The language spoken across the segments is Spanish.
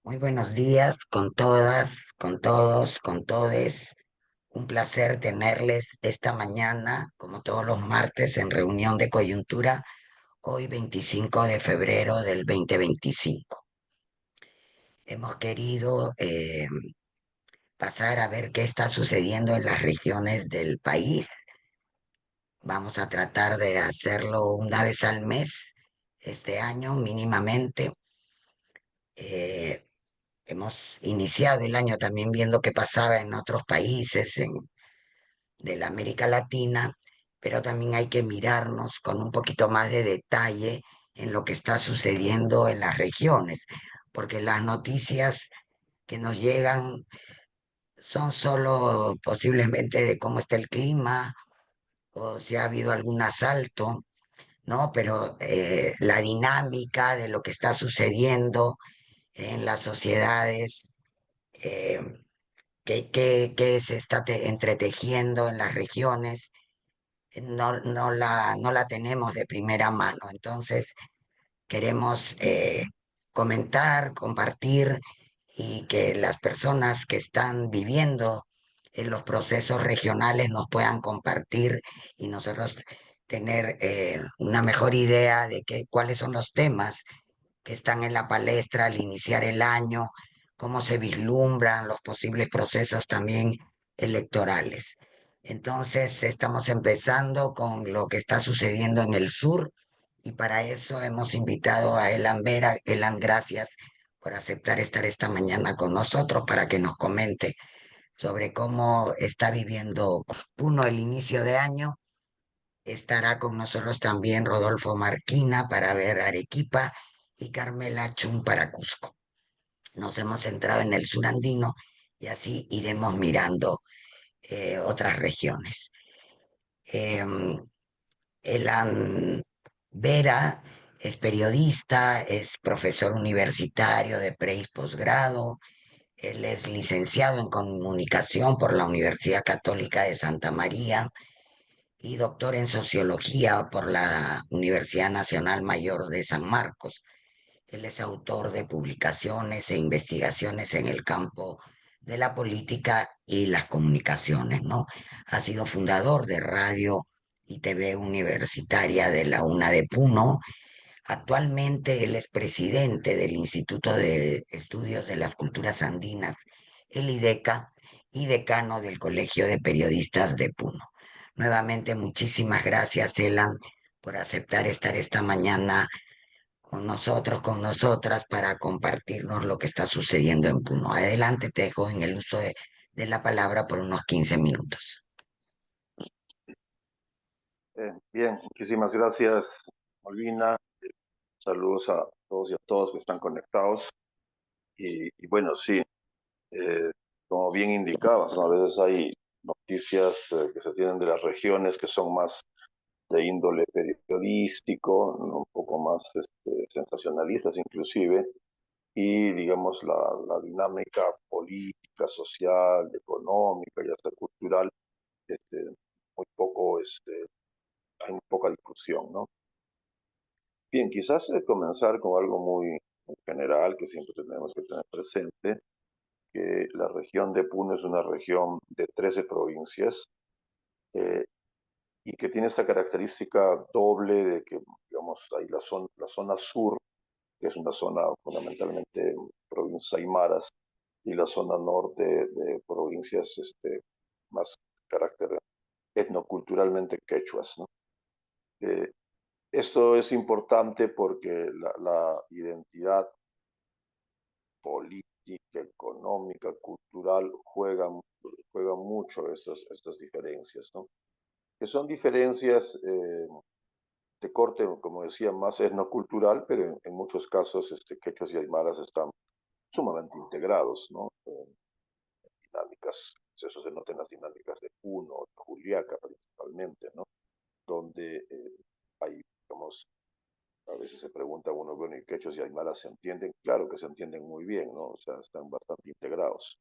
Muy buenos días con todas, con todos, con todes. Un placer tenerles esta mañana, como todos los martes, en reunión de coyuntura, hoy 25 de febrero del 2025. Hemos querido pasar a ver qué está sucediendo en las regiones del país. Vamos a tratar de hacerlo una vez al mes, este año mínimamente. Eh, Hemos iniciado el año también viendo qué pasaba en otros países de la América Latina, pero también hay que mirarnos con un poquito más de detalle en lo que está sucediendo en las regiones, porque las noticias que nos llegan son solo posiblemente de cómo está el clima o si ha habido algún asalto, ¿no? Pero la dinámica de lo que está sucediendo en las sociedades, eh, que se está entretejiendo en las regiones, no la tenemos de primera mano. Entonces, queremos comentar, compartir y que las personas que están viviendo en los procesos regionales nos puedan compartir y nosotros tener una mejor idea de cuáles son los temas que están en la palestra al iniciar el año, cómo se vislumbran los posibles procesos también electorales. Entonces, estamos empezando con lo que está sucediendo en el sur y para eso hemos invitado a Elan Vera. Elan, gracias por aceptar estar esta mañana con nosotros para que nos comente sobre cómo está viviendo Puno el inicio de año. Estará con nosotros también Rodolfo Marquina para ver Arequipa y Carmela Chum para Cusco. Nos hemos centrado en el sur andino y así iremos mirando otras regiones. Eh, Elan Vera es periodista, es profesor universitario de pre y posgrado. Él es licenciado en comunicación por la Universidad Católica de Santa María y doctor en sociología por la Universidad Nacional Mayor de San Marcos. Él es autor de publicaciones e investigaciones en el campo de la política y las comunicaciones, ¿no? Ha sido fundador de Radio y TV Universitaria de la UNA de Puno. Actualmente él es presidente del Instituto de Estudios de las Culturas Andinas, el IDECA, y decano del Colegio de Periodistas de Puno. Nuevamente, muchísimas gracias, Elan, por aceptar estar esta mañana con nosotros, con nosotras, para compartirnos lo que está sucediendo en Puno. Adelante, te dejo en el uso de la palabra por unos 15 minutos. Bien, muchísimas gracias, Molvina. Saludos a todos y a todas que están conectados. Y bueno, sí, eh, como bien indicabas, ¿no? A veces hay noticias que se tienen de las regiones que son más de índole periodístico, ¿no? Un poco más sensacionalistas inclusive, y digamos la dinámica política, social, económica y hasta cultural, este, muy poco, hay muy poca difusión, ¿no? Bien, quizás comenzar con algo muy general que siempre tenemos que tener presente, que la región de Puno es una región de 13 provincias, eh, y que tiene esta característica doble de que, digamos, hay la zona sur, que es una zona fundamentalmente provincias aymaras, y la zona norte de provincias más carácter etnoculturalmente quechuas, ¿no? Eh, Esto es importante porque la identidad política, económica, cultural juegan mucho estas diferencias, ¿no? Que son diferencias de corte, como decía, más etnocultural, pero en muchos casos quechuas y aymaras están sumamente integrados, ¿no? Dinámicas, eso se nota en las dinámicas de Puno, de Juliaca principalmente, ¿no? Donde hay, digamos, a veces se pregunta uno, bueno, ¿y quechos y aymaras se entienden? Claro que se entienden muy bien, ¿no? O sea, están bastante integrados.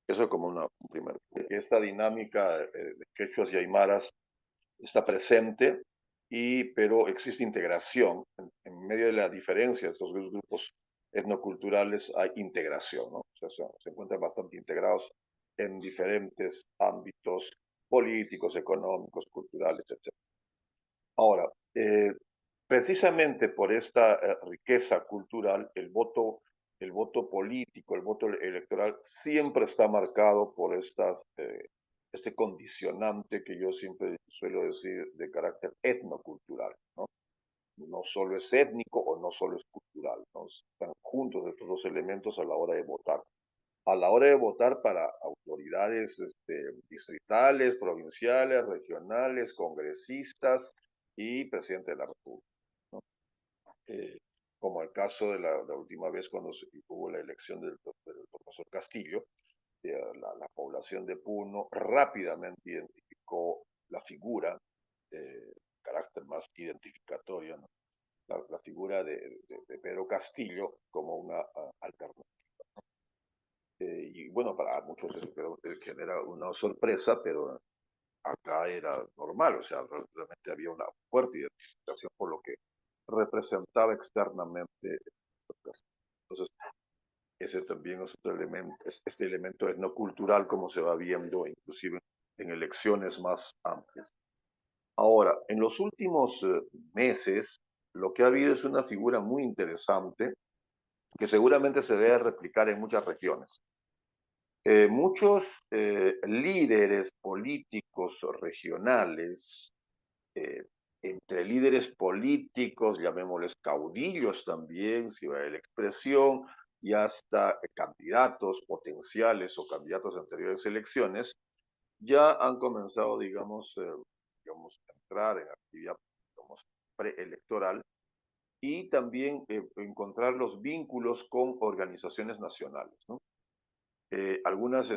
Eso es como un primer punto. Esta dinámica de quechuas y aymaras está presente, pero existe integración en medio de la diferencia de estos dos grupos. etnoculturales hay integración, ¿no? O sea, se encuentran bastante integrados en diferentes ámbitos políticos, económicos, culturales, etc. Ahora, precisamente por esta riqueza cultural, el voto político, el voto electoral siempre está marcado por este condicionante que yo siempre suelo decir de carácter etnocultural, ¿no? No solo es étnico o no solo es cultural, ¿no? Están juntos estos dos elementos a la hora de votar. A la hora de votar para autoridades distritales, provinciales, regionales, congresistas y presidente de la República, ¿no? Eh, Como el caso de la última vez cuando hubo la elección del profesor Castillo, la población de Puno rápidamente identificó la figura, carácter más identificatorio, ¿no? La figura de Pedro Castillo como una alternativa. Y bueno, para muchos eso genera una sorpresa, pero acá era normal, o sea, realmente había una fuerte identificación por lo que representaba externamente. Entonces, ese también es otro elemento, este elemento etnocultural como se va viendo inclusive en elecciones más amplias. Ahora, en los últimos meses, lo que ha habido es una figura muy interesante que seguramente se debe replicar en muchas regiones. Muchos líderes políticos regionales, eh, entre líderes políticos, llamémosles caudillos también, si va la expresión, y hasta candidatos potenciales o candidatos a anteriores elecciones, ya han comenzado, digamos, a entrar en actividad, digamos, preelectoral y también encontrar los vínculos con organizaciones nacionales, ¿no? Algunas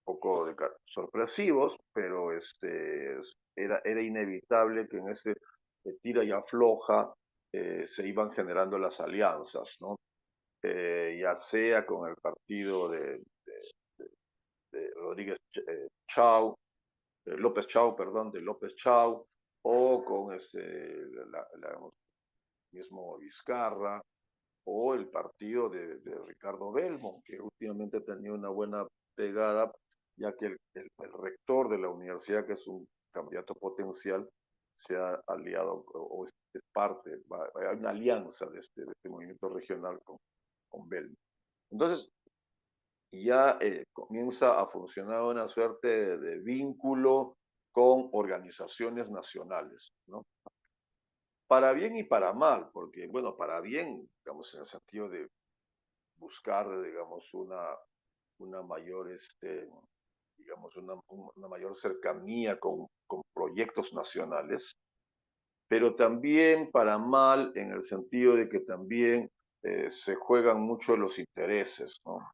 poco sorpresivos, pero era inevitable que en ese tira y afloja se iban generando las alianzas, ¿no? Ya sea con el partido de Rodríguez Chau, López Chau, perdón, de López Chau, o con mismo Vizcarra, o el partido de Ricardo Belmont, que últimamente tenía una buena pegada, ya que el rector de la universidad, que es un candidato potencial, se ha aliado o es parte, hay una alianza de este movimiento regional con Belmont. Entonces, ya comienza a funcionar una suerte de vínculo con organizaciones nacionales, ¿no? Para bien y para mal, porque, bueno, para bien, digamos, en el sentido de buscar, digamos, una mayor, digamos, una mayor cercanía con proyectos nacionales, pero también para mal en el sentido de que también se juegan mucho los intereses, ¿no?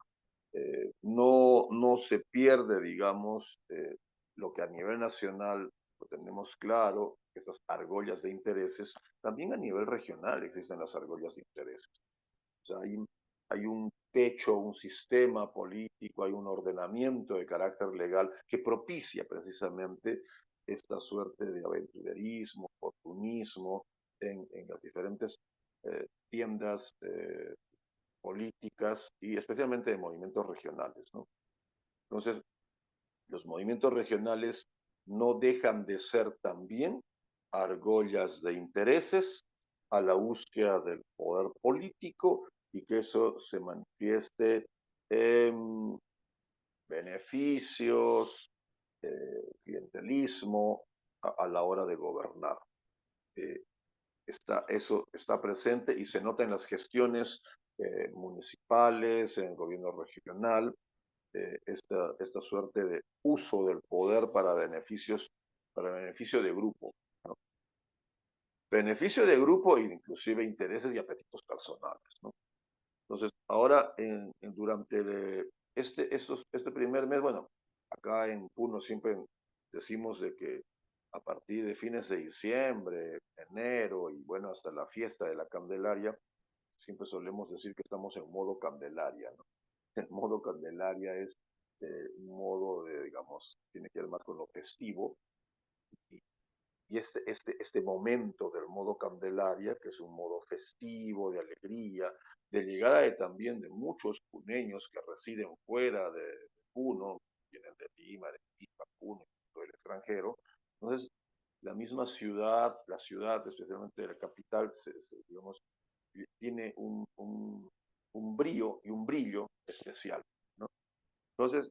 No se pierde, digamos, lo que a nivel nacional lo tenemos claro, esas argollas de intereses, también a nivel regional existen las argollas de intereses. O sea, hay un techo, un sistema político, hay un ordenamiento de carácter legal que propicia precisamente esta suerte de aventurerismo, oportunismo en las diferentes tiendas políticas y especialmente de movimientos regionales, ¿no? Entonces, los movimientos regionales no dejan de ser también argollas de intereses a la búsqueda del poder político y que eso se manifieste en beneficios, clientelismo a la hora de gobernar. Eh, Eso está presente y se nota en las gestiones municipales, en el gobierno regional, esta suerte de uso del poder para beneficio de grupo, ¿no? Beneficio de grupo e inclusive intereses y apetitos personales, ¿no? Entonces, ahora, durante este primer mes, bueno, acá en Puno siempre decimos de que a partir de fines de diciembre, enero y bueno, hasta la fiesta de la Candelaria, siempre solemos decir que estamos en modo Candelaria, ¿no? El modo Candelaria es un modo de, digamos, tiene que ver más con lo festivo este momento del modo Candelaria, que es un modo festivo, de alegría, de llegada también de muchos puneños que residen fuera de Puno, vienen de Lima, de Quito, Puno, todo el extranjero. Entonces, la ciudad, especialmente la capital, digamos, tiene un brillo y un brillo especial, ¿no? Entonces,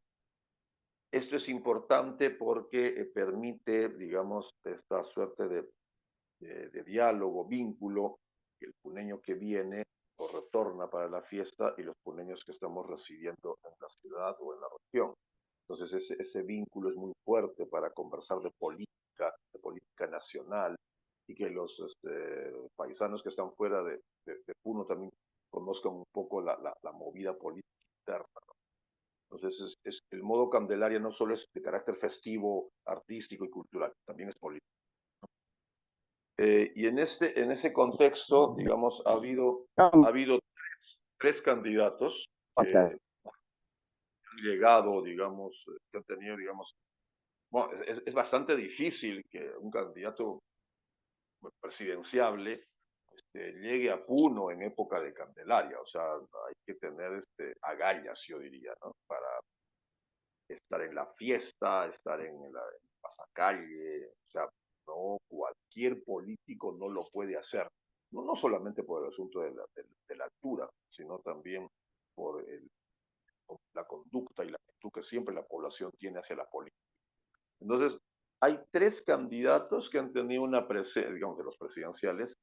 esto es importante porque permite, digamos, esta suerte de diálogo, vínculo, el puneño que viene o retorna para la fiesta y los puneños que estamos residiendo en la ciudad o en la región. Entonces ese vínculo es muy fuerte para conversar de política nacional, y que los paisanos que están fuera de Puno también conozcan un poco la movida política interna. Entonces el modo Candelaria no solo es de carácter festivo, artístico y cultural, también es político. Y en ese contexto, digamos, ha habido tres candidatos que Okay. han llegado, digamos, que han tenido, digamos, bueno, es bastante difícil que un candidato presidenciable llegue a Puno en época de Candelaria. O sea, hay que tener agallas, yo diría, ¿no? Para estar en la fiesta, estar en la pasacalle. O sea, no cualquier político no lo puede hacer. No solamente por el asunto de la altura, sino también por la conducta y la actitud que siempre la población tiene hacia la política. Entonces, hay tres candidatos que han tenido digamos, de los presidenciales,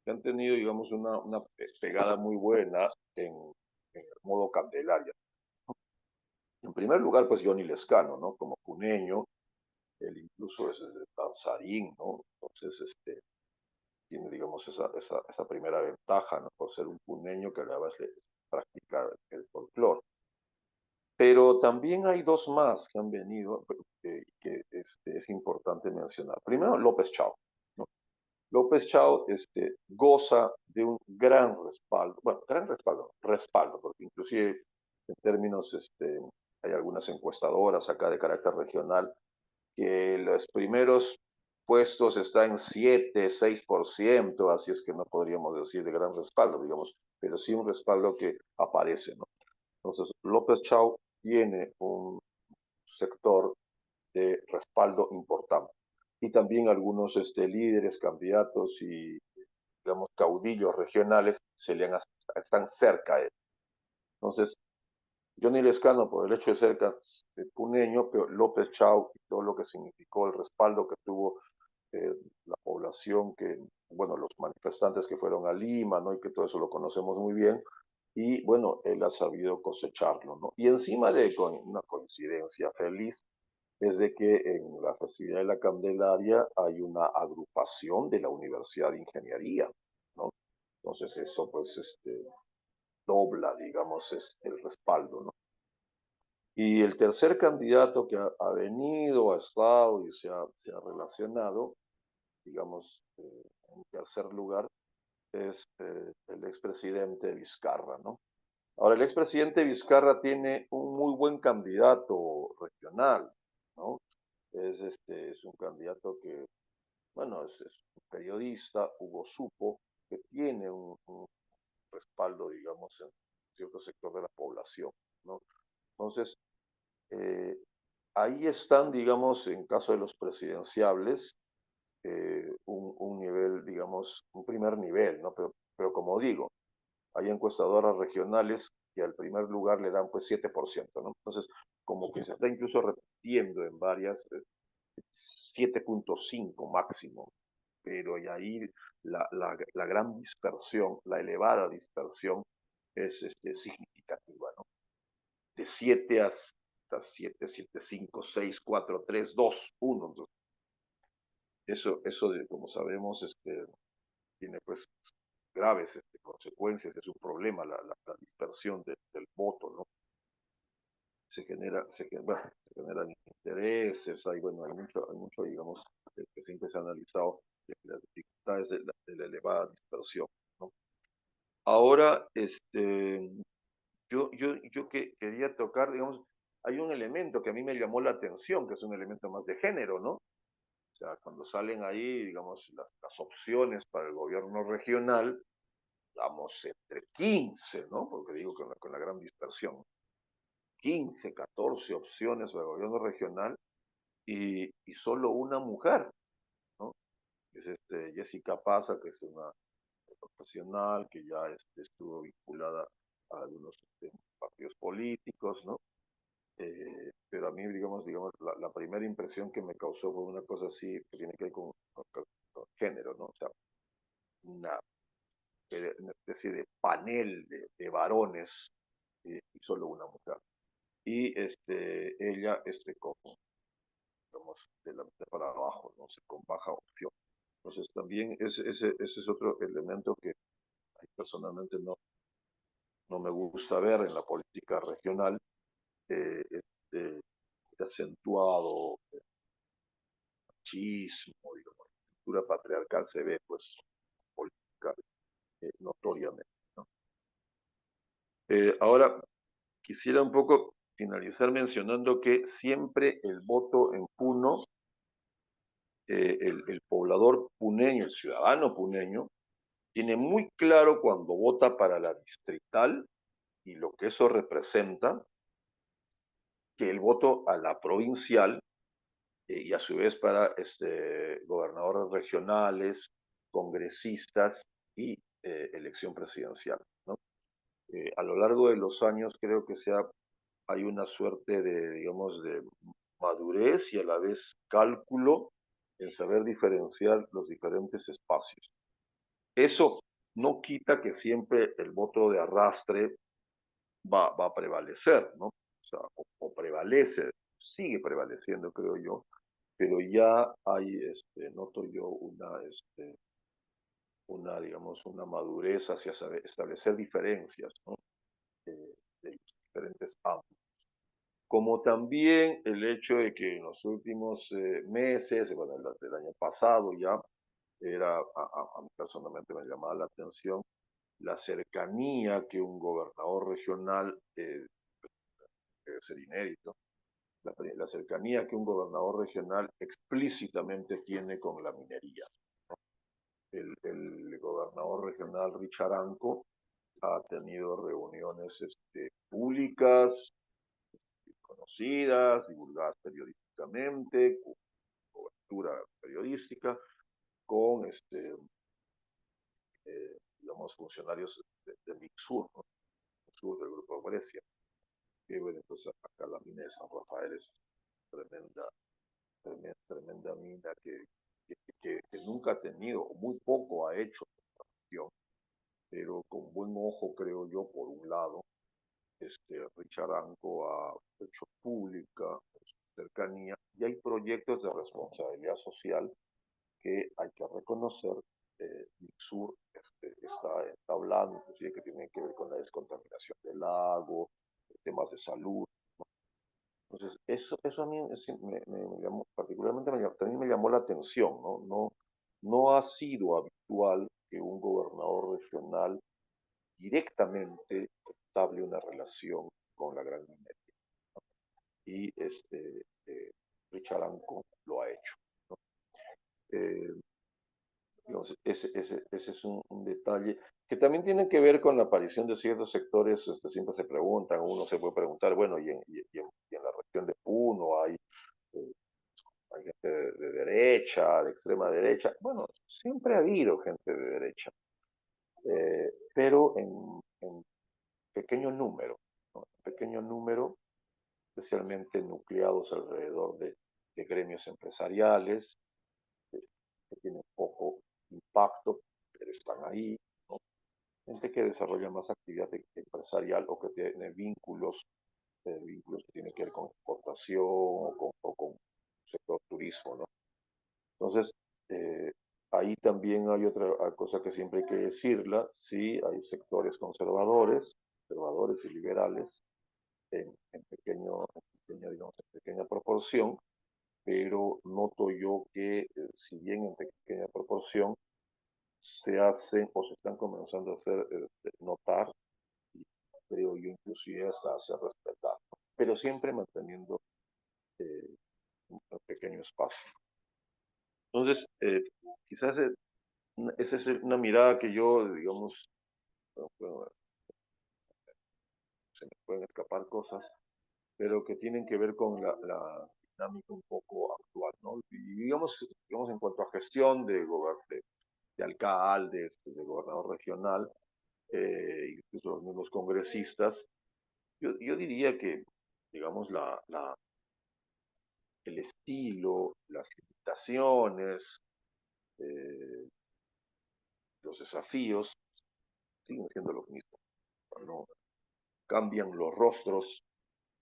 que han tenido, digamos, una pegada muy buena en el modo Candelaria. En primer lugar, pues Johnny Lescano, ¿no? Como puneño, él incluso es de danzarín, ¿no? Entonces, tiene, digamos, esa primera ventaja, ¿no? Por ser un puneño que a la vez practica el folclore. Pero también hay dos más que han venido, que es importante mencionar. Primero, López Chao, ¿no? López Chao goza de un gran respaldo, bueno, gran respaldo, porque inclusive en términos, hay algunas encuestadoras acá de carácter regional que los primeros puestos están en 7, 6%, así es que no podríamos decir de gran respaldo, digamos, pero sí un respaldo que aparece, ¿no? Entonces, López Chao tiene un sector de respaldo importante. Y también algunos líderes, candidatos y, digamos, caudillos regionales están cerca de él. Entonces, Johnny Lescano, por el hecho de ser puneño, pero López Chao y todo lo que significó el respaldo que tuvo la población, bueno, los manifestantes que fueron a Lima, ¿no? Y que todo eso lo conocemos muy bien. Y bueno, él ha sabido cosecharlo, ¿no? Y encima de una coincidencia feliz, es de que en la festividad de la Candelaria hay una agrupación de la Universidad de Ingeniería, ¿no? Entonces eso pues dobla, digamos, el respaldo, ¿no? Y el tercer candidato que ha venido, ha estado y se ha relacionado, digamos, en tercer lugar, es el expresidente Vizcarra, ¿no? Ahora, el expresidente Vizcarra tiene un muy buen candidato regional, ¿no? Es un candidato que, bueno, es un periodista, Hugo Supo, que tiene un respaldo, digamos, en cierto sector de la población, ¿no? Entonces, eh, ahí están, digamos, en caso de los presidenciables, un nivel, digamos, un primer nivel, ¿no? Pero como digo, hay encuestadoras regionales que al primer lugar le dan pues 7%, ¿no? Entonces, como que se está incluso repitiendo en varias, 7,5 máximo, pero y ahí la gran dispersión, la elevada dispersión es significativa, ¿no? De 7 hasta 7, 7, 5, 6, 4, 3, 2, 1. Entonces, como sabemos, tiene pues graves consecuencias, es un problema la dispersión del voto, ¿no? Bueno, se generan intereses, bueno, hay mucho, digamos, que siempre se ha analizado de las dificultades de la elevada dispersión, ¿no? Ahora, yo que quería tocar, digamos, hay un elemento que a mí me llamó la atención, que es un elemento más de género, ¿no? O sea, cuando salen ahí, digamos, las opciones para el gobierno regional, vamos, entre 15, ¿no? Porque digo con la gran dispersión, 15, 14 opciones para el gobierno regional y solo una mujer, ¿no? Es Jessica Paza, que es una profesional que ya estuvo vinculada a algunos partidos políticos, ¿no? Pero a mí, digamos, la primera impresión que me causó fue una cosa así que tiene que ver con género, ¿no? O sea, una, una especie de panel de varones y solo una mujer. Y ella, digamos, de la mitad para abajo, ¿no? Con baja opción. Entonces también ese es otro elemento que personalmente no me gusta ver en la política regional, este acentuado machismo, digamos, la cultura patriarcal se ve pues política notoriamente, ¿no? Ahora, quisiera un poco finalizar mencionando que siempre el voto en Puno, el poblador puneño, el ciudadano puneño, tiene muy claro cuando vota para la distrital y lo que eso representa, que el voto a la provincial y a su vez para gobernadores regionales, congresistas y elección presidencial, ¿no? A lo largo de los años creo que hay una suerte de, digamos, de madurez y a la vez cálculo en saber diferenciar los diferentes espacios. Eso no quita que siempre el voto de arrastre va a prevalecer, ¿no? O sea, o prevalece, sigue prevaleciendo, creo yo, pero ya hay, noto yo digamos, una madurez hacia saber establecer diferencias, ¿no? De los diferentes ámbitos. Como también el hecho de que en los últimos meses, bueno, el año pasado ya, a mí personalmente me llamaba la atención la cercanía que un gobernador regional, debe ser inédito, la cercanía que un gobernador regional explícitamente tiene con la minería. El gobernador regional Richard Anco ha tenido reuniones públicas, conocidas, divulgadas periodísticamente, con cobertura periodística, con digamos, funcionarios de MIXUR, ¿no? Sur del Grupo de Grecia. Y bueno, entonces acá la mina de San Rafael es tremenda, tremenda mina que nunca ha tenido, muy poco ha hecho, pero con buen ojo, creo yo, por un lado, Richard Anco ha hecho pública su cercanía y hay proyectos de responsabilidad social que hay que reconocer. Mixur está hablando, inclusive que tiene que ver con la descontaminación del lago, temas de salud. Entonces, eso a mí me llamó, particularmente también me llamó la atención, ¿no? No ha sido habitual que un gobernador regional directamente estable una relación con la gran minería. Y Richard Anco lo ha hecho, ¿no? Eh, digamos, ese es un detalle que también tiene que ver con la aparición de ciertos sectores. Siempre se preguntan, uno se puede preguntar, bueno, y en la región de Puno eh, hay gente de derecha, de extrema derecha. Bueno, siempre ha habido gente de derecha, pero en pequeño número, ¿no? En pequeño número, especialmente nucleados alrededor de gremios empresariales, que tienen poco impacto, pero están ahí, ¿no? Gente que desarrolla más actividad empresarial o que tiene vínculos que tienen que ver con exportación o con sector turismo, ¿no? Entonces, eh, ahí también hay otra cosa que siempre hay que decirla, sí, hay sectores conservadores y liberales digamos, en pequeña proporción, pero noto yo que si bien en pequeña proporción se hacen o se están comenzando a hacer notar, y creo yo inclusive hasta hacer respetar, pero siempre manteniendo un pequeño espacio. Entonces, quizás esa es una mirada que yo, digamos, bueno, se me pueden escapar cosas, pero que tienen que ver con la dinámica un poco actual, ¿no? Y digamos en cuanto a gestión de alcaldes, de gobernador regional, incluso los mismos congresistas, yo diría que, digamos, el estilo, las limitaciones, eh, los desafíos siguen siendo los mismos, ¿no? Cambian los rostros,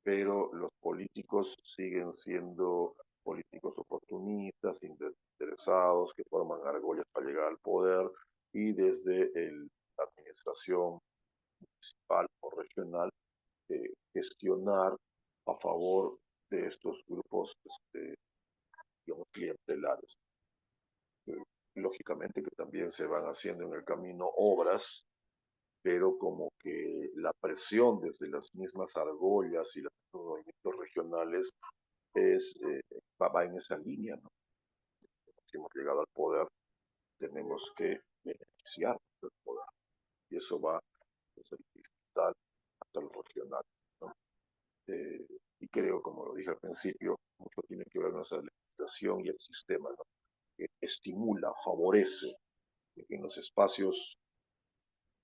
pero los políticos siguen siendo políticos oportunistas, interesados, que forman argollas para llegar al poder y desde la administración municipal o regional gestionar a favor de estos grupos, digamos, clientelares. Lógicamente que también se van haciendo en el camino obras, pero como que la presión desde las mismas argollas y los movimientos regionales va en esa línea, ¿no? Si hemos llegado al poder, tenemos que beneficiar del poder. Y eso va desde el digital hasta lo regional, ¿no? Y creo, como lo dije al principio, mucho tiene que ver con esa legislación y el sistema, ¿no? Que estimula, favorece que en los espacios,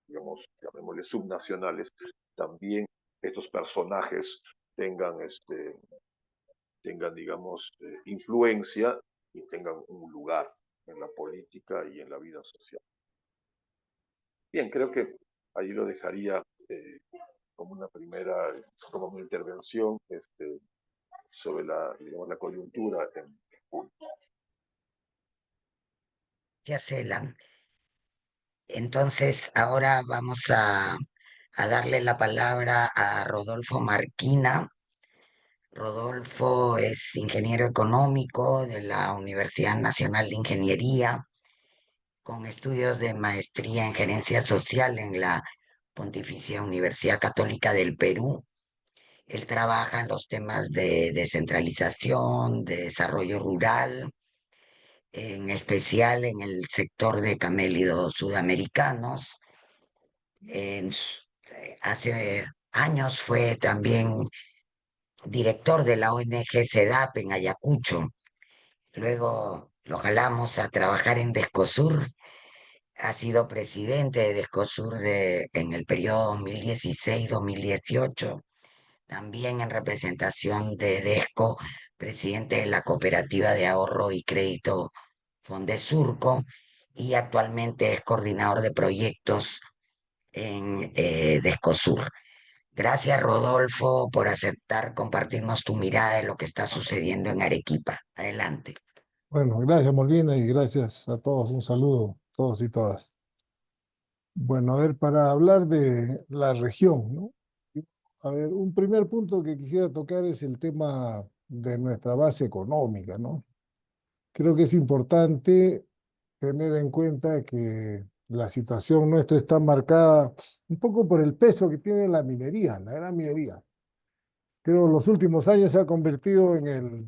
digamos, llamémosle subnacionales, también estos personajes tengan, digamos, influencia y tengan un lugar en la política y en la vida social. Bien, creo que ahí lo dejaría como una primera, como una intervención sobre digamos, la coyuntura en Puno. Ya Celan. Entonces, ahora vamos a darle la palabra a Rodolfo Marquina. Rodolfo es ingeniero económico de la Universidad Nacional de Ingeniería, con estudios de maestría en gerencia social en la Pontificia Universidad Católica del Perú. Él trabaja en los temas de descentralización, de desarrollo rural, en especial en el sector de camélidos sudamericanos. Hace años fue también director de la ONG SEDAP en Ayacucho. Luego lo jalamos a trabajar en Descosur. Ha sido presidente de Descosur en el periodo 2016-2018. También en representación de Desco, presidente de la Cooperativa de Ahorro y Crédito Fondesurco, y actualmente es coordinador de proyectos en Descosur. Gracias, Rodolfo, por aceptar compartirnos tu mirada de lo que está sucediendo en Arequipa. Adelante. Bueno, gracias Molina y gracias a todos. Un saludo, todos y todas. Bueno, a ver, para hablar de la región, ¿no? A ver, un primer punto que quisiera tocar es el tema de nuestra base económica, ¿no? Creo que es importante tener en cuenta que la situación nuestra está marcada un poco por el peso que tiene la minería, la gran minería. Creo que en los últimos años se ha convertido en el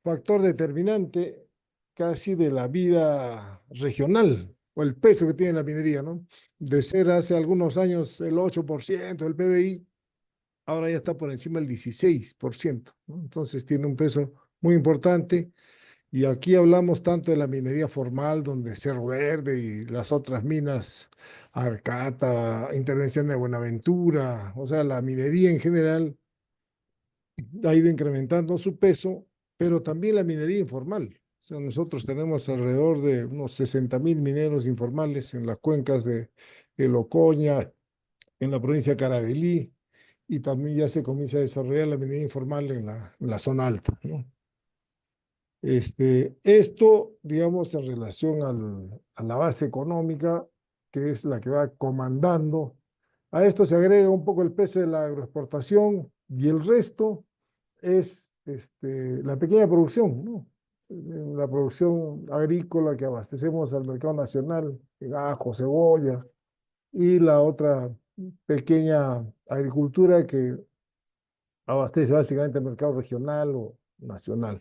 factor determinante casi de la vida regional o el peso que tiene la minería, ¿no? De ser hace algunos años el 8% del PBI, ahora ya está por encima del 16%, ¿no? Entonces tiene un peso muy importante y aquí hablamos tanto de la minería formal, donde Cerro Verde y las otras minas, Arcata, Intervención de Buenaventura, o sea, la minería en general ha ido incrementando su peso, pero también la minería informal. O sea, nosotros tenemos alrededor de unos 60.000 mineros informales en las cuencas de El Ocoña, en la provincia de Carabalí, y también ya se comienza a desarrollar la minería informal en la zona alta, ¿no? Esto, digamos, en relación a la base económica, que es la que va comandando. A esto se agrega un poco el peso de la agroexportación y el resto es la pequeña producción, ¿no? La producción agrícola que abastecemos al mercado nacional, en ajo, cebolla, y la otra pequeña agricultura que abastece básicamente el mercado regional o nacional.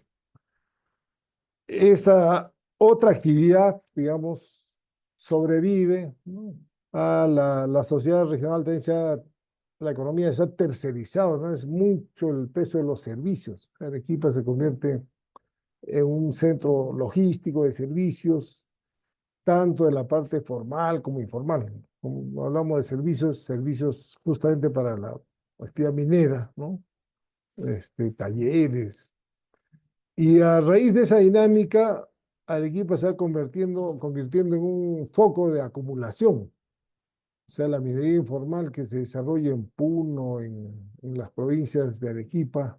Esa Otra actividad, digamos, sobrevive, ¿no? La sociedad regional la economía se ha tercerizado, ¿no? Es mucho el peso de los servicios. Arequipa se convierte en un centro logístico de servicios, tanto en la parte formal como informal. Como hablamos de servicios, servicios justamente para la actividad minera, ¿no? Talleres. Y a raíz de esa dinámica, Arequipa se va convirtiendo en un foco de acumulación. O sea, la minería informal que se desarrolla en Puno, en las provincias de Arequipa,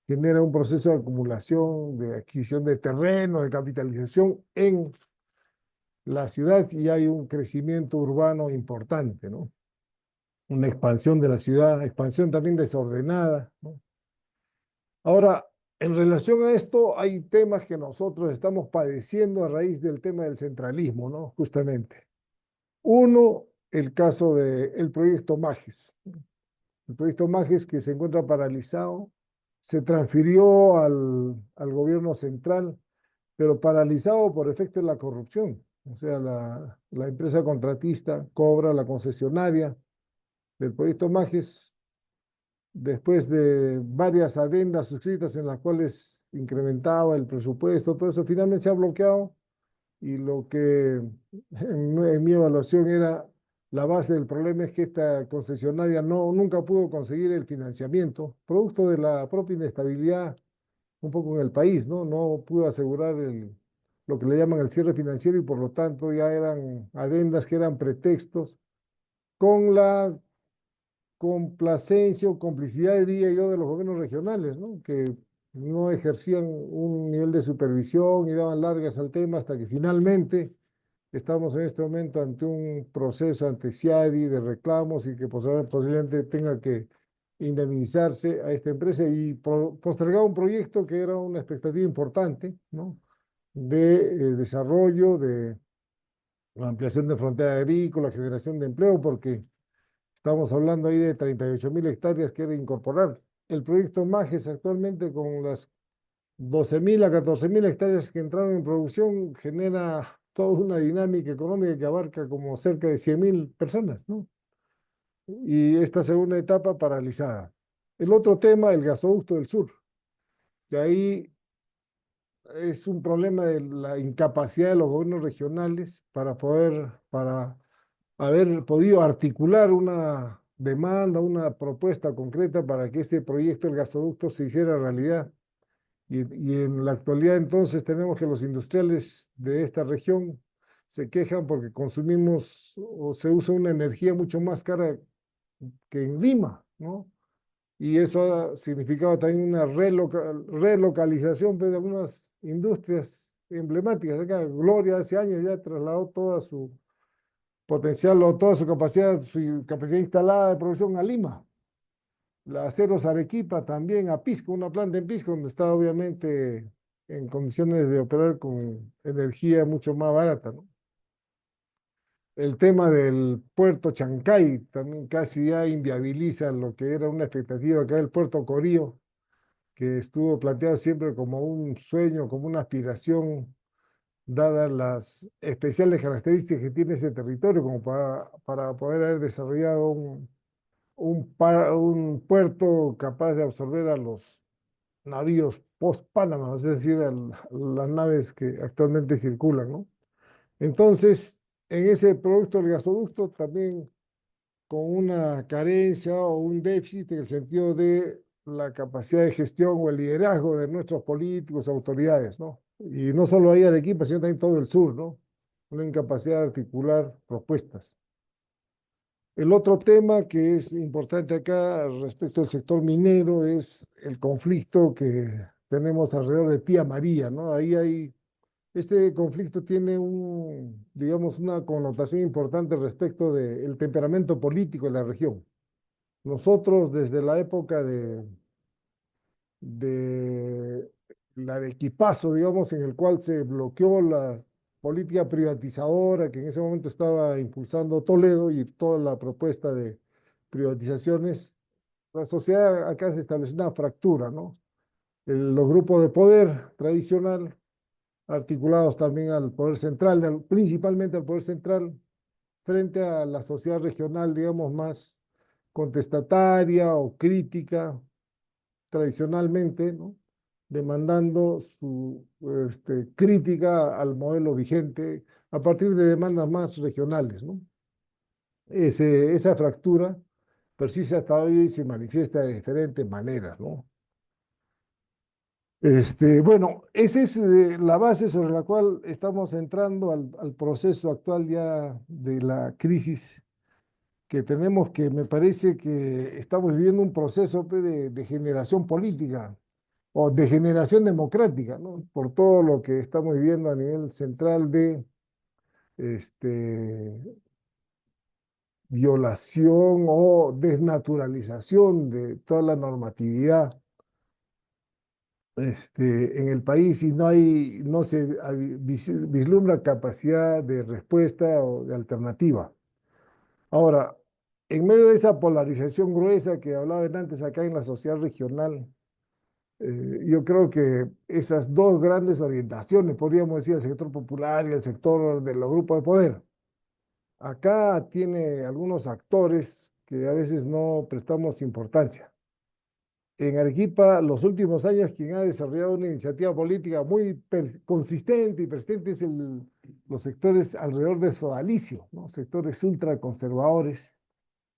genera un proceso de acumulación, de adquisición de terreno, de capitalización en la ciudad y hay un crecimiento urbano importante, ¿no? Una expansión de la ciudad, expansión también desordenada, ¿no? Ahora, en relación a esto, hay temas que nosotros estamos padeciendo a raíz del tema del centralismo, ¿no? Justamente. Uno, el caso del proyecto Majes. El proyecto Majes que se encuentra paralizado, se transfirió al gobierno central, pero paralizado por efecto de la corrupción. O sea, la empresa contratista cobra la concesionaria del proyecto Majes después de varias adendas suscritas en las cuales incrementaba el presupuesto, todo eso finalmente se ha bloqueado y lo que en mi evaluación era la base del problema es que esta concesionaria nunca pudo conseguir el financiamiento, producto de la propia inestabilidad un poco en el país, ¿no? No pudo asegurar lo que le llaman el cierre financiero y por lo tanto ya eran adendas que eran pretextos con la complacencia o complicidad, diría yo, de los gobiernos regionales, ¿no? Que no ejercían un nivel de supervisión y daban largas al tema hasta que finalmente estamos en este momento ante un proceso ante CIADI de reclamos y que posiblemente tenga que indemnizarse a esta empresa y postergar un proyecto que era una expectativa importante, ¿no? De desarrollo, de ampliación de frontera agrícola, generación de empleo, porque estamos hablando ahí de 38.000 hectáreas que era incorporar. El proyecto Majes actualmente con las 12.000 a 14.000 hectáreas que entraron en producción genera toda una dinámica económica que abarca como cerca de 100.000 personas, ¿no? Y esta segunda etapa paralizada. El otro tema, el gasoducto del sur, que ahí es un problema de la incapacidad de los gobiernos regionales para haber podido articular una demanda, una propuesta concreta para que este proyecto, el gasoducto, se hiciera realidad. Y en la actualidad entonces tenemos que los industriales de esta región se quejan porque consumimos o se usa una energía mucho más cara que en Lima, ¿no? Y eso ha significado también una relocalización pues, de algunas industrias emblemáticas. Acá Gloria hace años ya trasladó toda su potencial o toda su capacidad instalada de producción a Lima. La Aceros Arequipa también a Pisco, una planta en Pisco donde está obviamente en condiciones de operar con energía mucho más barata, ¿no? El tema del puerto Chancay también casi ya inviabiliza lo que era una expectativa acá del puerto Corío, que estuvo planteado siempre como un sueño, como una aspiración, dadas las especiales características que tiene ese territorio, como para poder haber desarrollado un puerto capaz de absorber a los navíos post-Panamá, es decir, las naves que actualmente circulan, ¿no? Entonces, en ese producto del gasoducto también con una carencia o un déficit en el sentido de la capacidad de gestión o el liderazgo de nuestros políticos, autoridades, ¿no? Y no solo ahí Arequipa, sino también todo el sur, ¿no? Una incapacidad de articular propuestas. El otro tema que es importante acá respecto al sector minero es el conflicto que tenemos alrededor de Tía María, ¿no? Este conflicto tiene digamos, una connotación importante respecto del temperamento político de la región. Nosotros desde la época del arequipazo, digamos, en el cual se bloqueó la política privatizadora que en ese momento estaba impulsando Toledo y toda la propuesta de privatizaciones, la sociedad acá se estableció una fractura, ¿no? Los grupos de poder tradicional articulados también al poder central, principalmente al poder central, frente a la sociedad regional, digamos, más contestataria o crítica tradicionalmente, ¿no? Demandando su crítica al modelo vigente a partir de demandas más regionales, ¿no? Esa fractura persiste hasta hoy y se manifiesta de diferentes maneras, ¿no? Bueno, esa es la base sobre la cual estamos entrando al proceso actual ya de la crisis que tenemos, que me parece que estamos viviendo un proceso pues, de generación política o de generación democrática, ¿no? Por todo lo que estamos viviendo a nivel central de este, violación o desnaturalización de toda la normatividad en el país y no se vislumbra capacidad de respuesta o de alternativa. Ahora, en medio de esa polarización gruesa que hablaban antes acá en la sociedad regional, yo creo que esas dos grandes orientaciones, podríamos decir, el sector popular y el sector de los grupos de poder, acá tiene algunos actores que a veces no prestamos importancia. En Arequipa, los últimos años, quien ha desarrollado una iniciativa política muy consistente y persistente es los sectores alrededor de Sodalicio, ¿no? Sectores ultraconservadores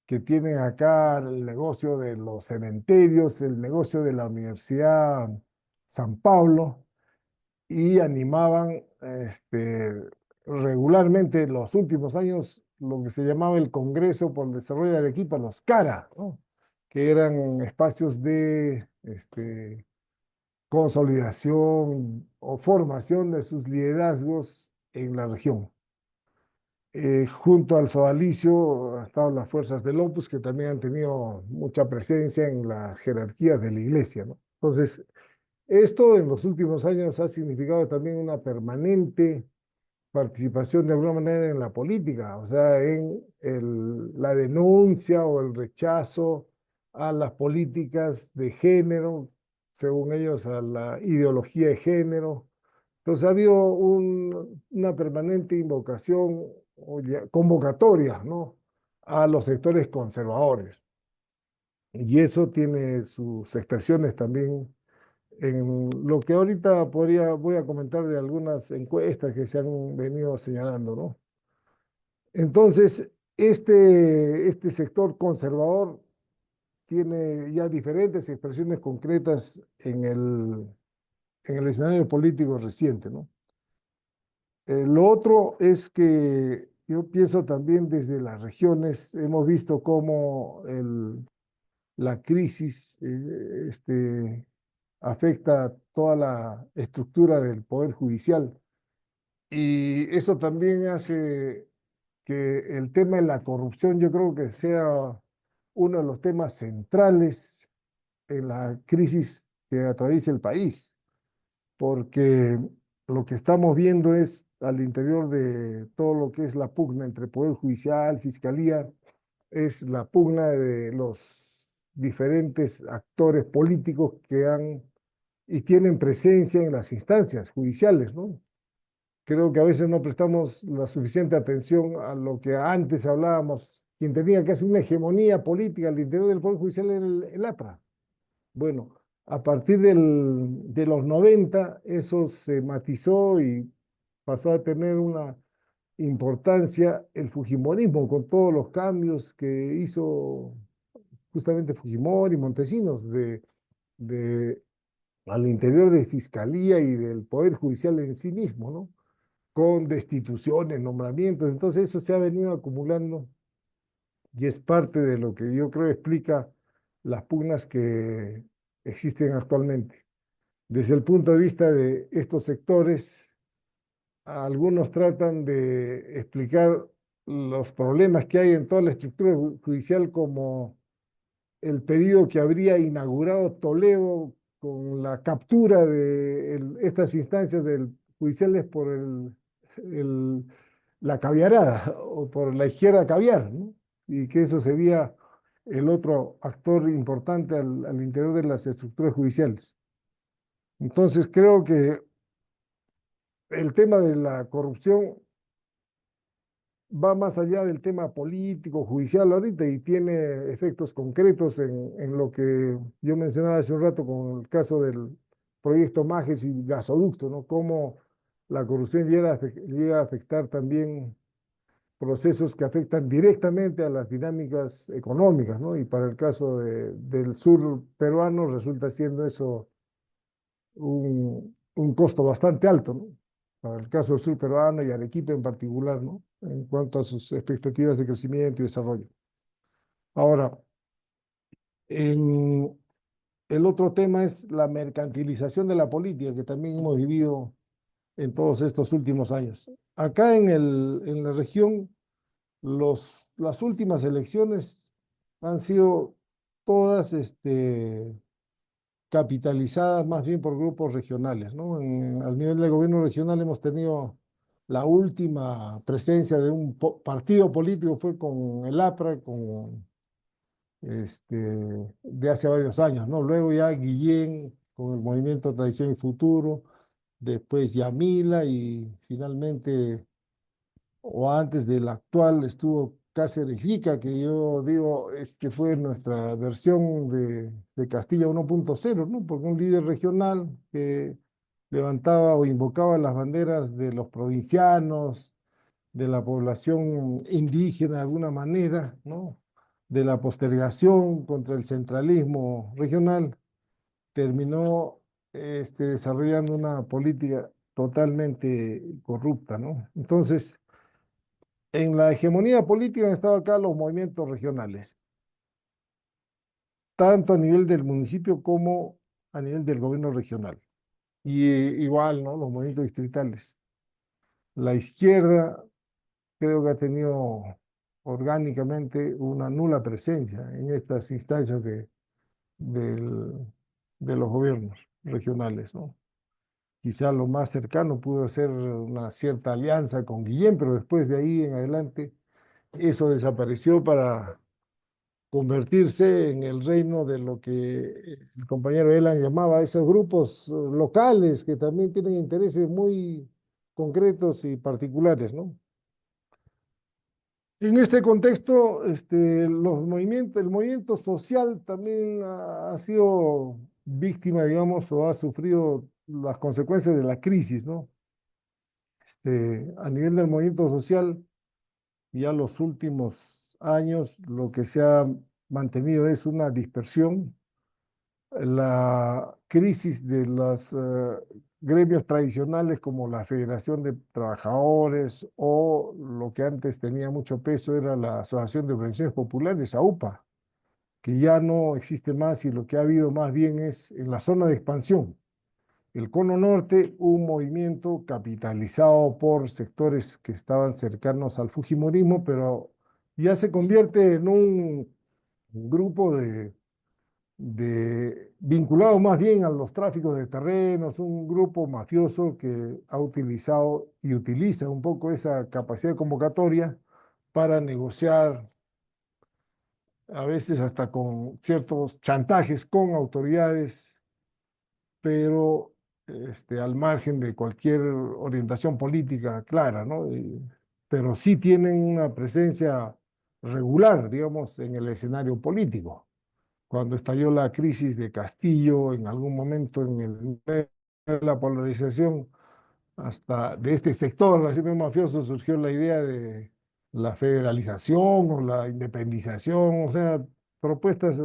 que tienen acá el negocio de los cementerios, el negocio de la Universidad San Pablo, y animaban regularmente en los últimos años lo que se llamaba el Congreso por el Desarrollo de Arequipa, los CARA, ¿no? Que eran espacios de consolidación o formación de sus liderazgos en la región. Junto al sodalicio han estado las fuerzas del Opus, que también han tenido mucha presencia en las jerarquías de la iglesia, ¿no? Entonces, esto en los últimos años ha significado también una permanente participación de alguna manera en la política, o sea, en la denuncia o el rechazo a las políticas de género, según ellos, a la ideología de género. Entonces ha habido una permanente invocación o convocatoria, ¿no? A los sectores conservadores. Y eso tiene sus expresiones también en lo que ahorita voy a comentar de algunas encuestas que se han venido señalando, ¿no? Entonces, este sector conservador tiene ya diferentes expresiones concretas en el escenario político reciente, ¿no? Lo otro es que yo pienso también desde las regiones, hemos visto cómo la crisis afecta toda la estructura del Poder Judicial. Y eso también hace que el tema de la corrupción yo creo que sea uno de los temas centrales en la crisis que atraviesa el país, porque lo que estamos viendo es al interior de todo lo que es la pugna entre Poder Judicial, Fiscalía, es la pugna de los diferentes actores políticos que han y tienen presencia en las instancias judiciales, ¿no? Creo que a veces no prestamos la suficiente atención a lo que antes hablábamos. Quien tenía casi una hegemonía política al interior del Poder Judicial era el APRA. Bueno, a partir de los 90 eso se matizó y pasó a tener una importancia el Fujimorismo con todos los cambios que hizo justamente Fujimori y Montesinos de, al interior de Fiscalía y del Poder Judicial en sí mismo, ¿no? Con destituciones, nombramientos. Entonces eso se ha venido acumulando y es parte de lo que yo creo explica las pugnas que existen actualmente. Desde el punto de vista de estos sectores, algunos tratan de explicar los problemas que hay en toda la estructura judicial como el periodo que habría inaugurado Toledo con la captura de estas instancias judiciales por el, la caviarada o por la izquierda caviar, ¿no? Y que eso sería el otro actor importante al interior de las estructuras judiciales. Entonces creo que el tema de la corrupción va más allá del tema político, judicial ahorita y tiene efectos concretos en lo que yo mencionaba hace un rato con el caso del proyecto Majes y gasoducto, ¿no? Cómo la corrupción llega a afectar también procesos que afectan directamente a las dinámicas económicas, ¿no? Y para el caso del sur peruano resulta siendo eso un costo bastante alto, ¿no? Para el caso del sur peruano y Arequipa en particular, ¿no? En cuanto a sus expectativas de crecimiento y desarrollo. Ahora, en el otro tema es la mercantilización de la política que también hemos vivido en todos estos últimos años. Acá en la región, las últimas elecciones han sido todas capitalizadas más bien por grupos regionales, ¿no? Al nivel del gobierno regional hemos tenido la última presencia de un partido político, fue con el APRA, de hace varios años, ¿no? Luego ya Guillén con el Movimiento Tradición y Futuro, después Yamila y finalmente o antes del actual estuvo Cáceres Lica, que yo digo que fue nuestra versión de Castilla 1.0, ¿no? Porque un líder regional que levantaba o invocaba las banderas de los provincianos, de la población indígena de alguna manera, ¿no? De la postergación contra el centralismo regional, terminó desarrollando una política totalmente corrupta, ¿no? Entonces, en la hegemonía política han estado acá los movimientos regionales, tanto a nivel del municipio como a nivel del gobierno regional. Y igual, ¿no? Los movimientos distritales. La izquierda creo que ha tenido orgánicamente una nula presencia en estas instancias del- de los gobiernos regionales, ¿no? Quizá lo más cercano pudo ser una cierta alianza con Guillén, pero después de ahí en adelante eso desapareció para convertirse en el reino de lo que el compañero Elan llamaba esos grupos locales que también tienen intereses muy concretos y particulares, ¿no? En este contexto, el movimiento social también ha sido víctima, digamos, o ha sufrido las consecuencias de la crisis, ¿no? A nivel del movimiento social, ya los últimos años lo que se ha mantenido es una dispersión, la crisis de los gremios tradicionales como la Federación de Trabajadores o lo que antes tenía mucho peso era la Asociación de Organizaciones Populares, AUPA, que ya no existe más y lo que ha habido más bien es en la zona de expansión. El Cono Norte, un movimiento capitalizado por sectores que estaban cercanos al fujimorismo, pero ya se convierte en un grupo vinculado más bien a los tráficos de terrenos, un grupo mafioso que ha utilizado y utiliza un poco esa capacidad convocatoria para negociar, a veces hasta con ciertos chantajes con autoridades, pero al margen de cualquier orientación política clara, ¿no? Pero sí tienen una presencia regular, digamos, en el escenario político. Cuando estalló la crisis de Castillo, en algún momento en la polarización, hasta de este sector, así mismo mafioso, surgió la idea de la federalización o la independización, o sea, propuestas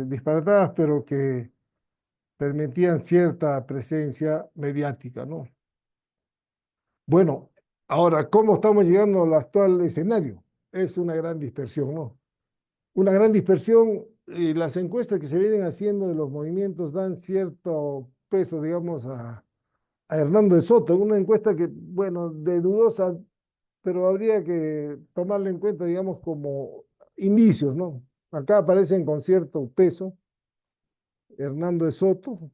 disparatadas, pero que permitían cierta presencia mediática, ¿no? Bueno, ahora, ¿cómo estamos llegando al actual escenario? Es una gran dispersión, ¿no? Una gran dispersión y las encuestas que se vienen haciendo de los movimientos dan cierto peso, digamos, a Hernando de Soto, en una encuesta que, bueno, de dudosa, pero habría que tomarla en cuenta, digamos, como indicios, ¿no? Acá aparecen con cierto peso Hernando de Soto.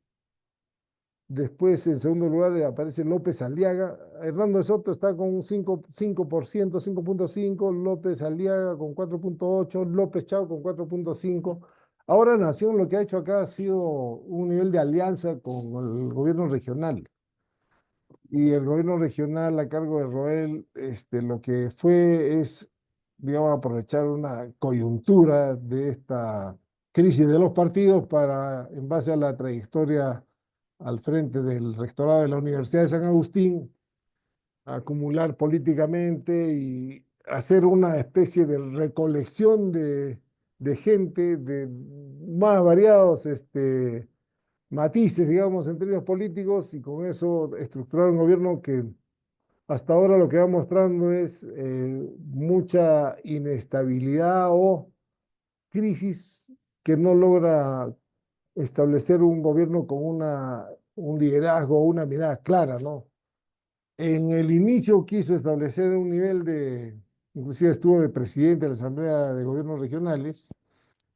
Después, en segundo lugar, aparece López Aliaga. Hernando de Soto está con un 5%, 5.5%, López Aliaga con 4.8%, López Chao con 4.5%. Ahora Nación lo que ha hecho acá ha sido un nivel de alianza con el gobierno regional. y el gobierno regional a cargo de Roel, lo que fue es, digamos, aprovechar una coyuntura de esta crisis de los partidos para, en base a la trayectoria al frente del rectorado de la Universidad de San Agustín, acumular políticamente y hacer una especie de recolección de gente de más variados matices, digamos, en términos políticos, y con eso estructurar un gobierno que hasta ahora lo que va mostrando es mucha inestabilidad o crisis, que no logra establecer un gobierno con un liderazgo, una mirada clara, ¿no? En el inicio quiso establecer un nivel inclusive estuvo de presidente de la Asamblea de Gobiernos Regionales,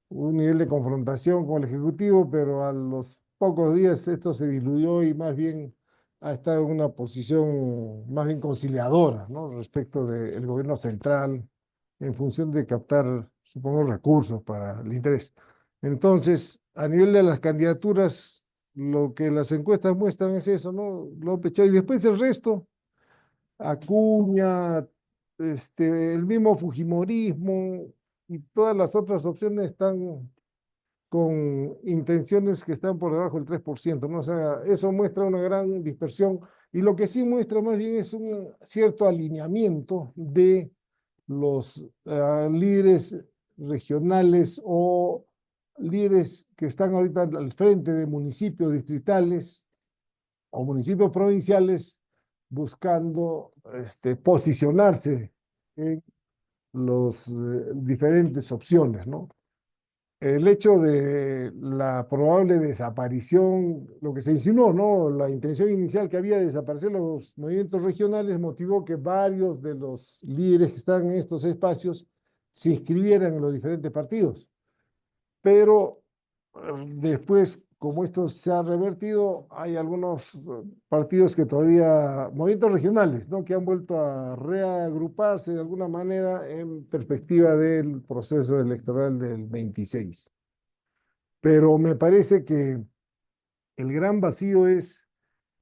un nivel de confrontación con el Ejecutivo, pero a los pocos días esto se diluyó y más bien ha estado en una posición más bien conciliadora, ¿no? Respecto del gobierno central, en función de captar, supongo, recursos para el interés. Entonces, a nivel de las candidaturas, lo que las encuestas muestran es eso, ¿no? López Chávez, y después el resto, Acuña, el mismo Fujimorismo y todas las otras opciones están con intenciones que están por debajo del 3%, ¿no? O sea, eso muestra una gran dispersión, y lo que sí muestra más bien es un cierto alineamiento de los líderes regionales o líderes que están ahorita al frente de municipios distritales o municipios provinciales, buscando posicionarse en las diferentes opciones, ¿no? El hecho de la probable desaparición, lo que se insinuó, ¿no? La intención inicial que había de desaparecer los movimientos regionales motivó que varios de los líderes que están en estos espacios se inscribieran en los diferentes partidos. Pero después, como esto se ha revertido, hay algunos partidos que todavía, movimientos regionales, ¿no? Que han vuelto a reagruparse de alguna manera en perspectiva del proceso electoral del 26. Pero me parece que el gran vacío es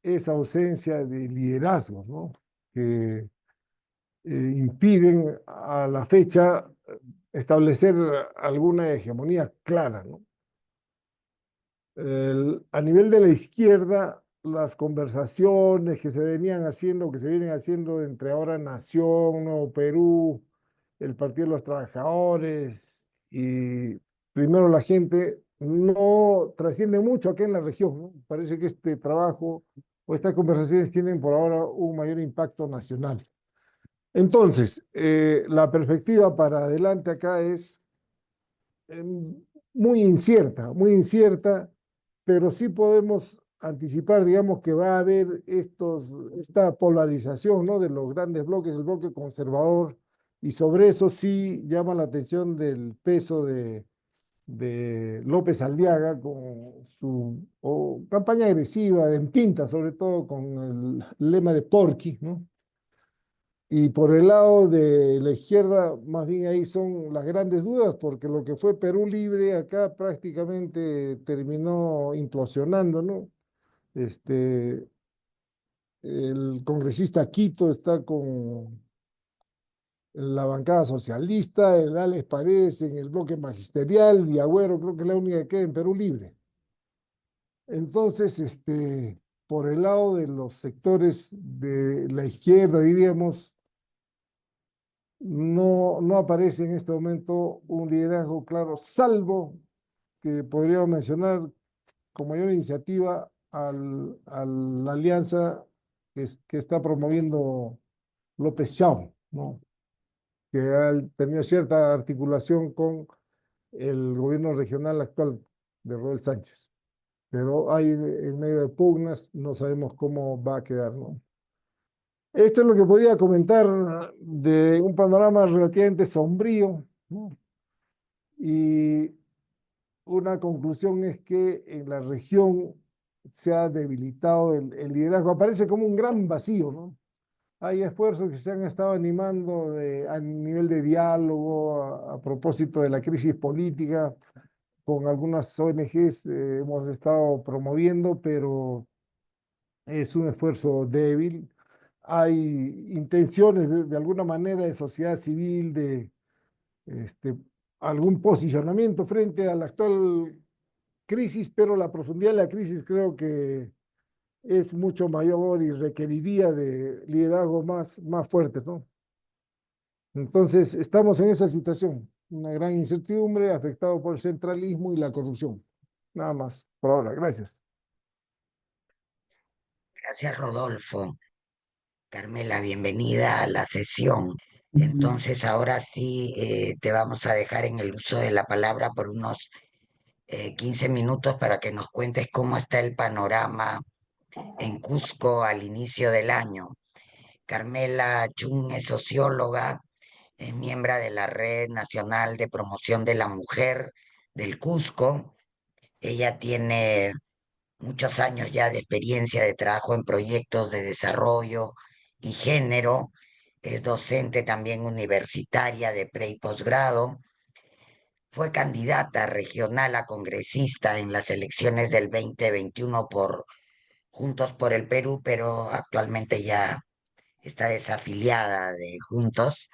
esa ausencia de liderazgos, ¿no? Que impiden a la fecha establecer alguna hegemonía clara, ¿no? A nivel de la izquierda, las conversaciones que se venían haciendo, que se vienen haciendo entre ahora Nación, Nuevo Perú, el Partido de los Trabajadores y Primero la Gente, no trasciende mucho acá en la región, ¿no? Parece que este trabajo o estas conversaciones tienen por ahora un mayor impacto nacional. Entonces, la perspectiva para adelante acá es muy incierta, pero sí podemos anticipar, digamos, que va a haber esta polarización, ¿no? De los grandes bloques, el bloque conservador, y sobre eso sí llama la atención del peso de López Aliaga con su campaña agresiva, en pinta, sobre todo con el lema de Porky, ¿no? Y por el lado de la izquierda, más bien ahí son las grandes dudas, porque lo que fue Perú Libre acá prácticamente terminó implosionando, ¿no? El congresista Quito está con la bancada socialista, el Alex Paredes en el bloque magisterial, y Agüero creo que es la única que queda en Perú Libre. Entonces, por el lado de los sectores de la izquierda, diríamos, no aparece en este momento un liderazgo claro, salvo que podríamos mencionar con mayor iniciativa a la alianza que está promoviendo López Chao, ¿no? Que ha tenido cierta articulación con el gobierno regional actual de Roel Sánchez. Pero hay en medio de pugnas, no sabemos cómo va a quedar, ¿no? Esto es lo que podía comentar de un panorama relativamente sombrío, ¿no? Y una conclusión es que en la región se ha debilitado el liderazgo. Aparece como un gran vacío, ¿no? Hay esfuerzos que se han estado animando a nivel de diálogo a propósito de la crisis política. Con algunas ONGs hemos estado promoviendo, pero es un esfuerzo débil. Hay intenciones de alguna manera de sociedad civil, de este, algún posicionamiento frente a la actual crisis, pero la profundidad de la crisis creo que es mucho mayor y requeriría de liderazgo más fuertes, ¿no? Entonces, estamos en esa situación, una gran incertidumbre afectado por el centralismo y la corrupción. Nada más, por ahora. Gracias. Gracias, Rodolfo. Carmela, bienvenida a la sesión. Entonces, ahora sí te vamos a dejar en el uso de la palabra por unos 15 minutos para que nos cuentes cómo está el panorama en Cusco al inicio del año. Carmela Chung es socióloga, es miembro de la Red Nacional de Promoción de la Mujer del Cusco. Ella tiene muchos años ya de experiencia de trabajo en proyectos de desarrollo y género. Es docente también universitaria de pre y posgrado. Fue candidata regional a congresista en las elecciones del 2021 por Juntos por el Perú, pero actualmente ya está desafiliada de Juntos.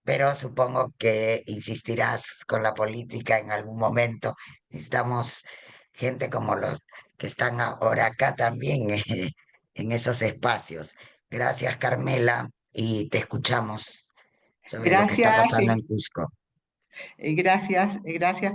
Pero supongo que insistirás con la política en algún momento. Necesitamos gente como los que están ahora acá también en esos espacios. Gracias, Carmela, y te escuchamos sobre lo que está Gracias, pasando en Cusco. gracias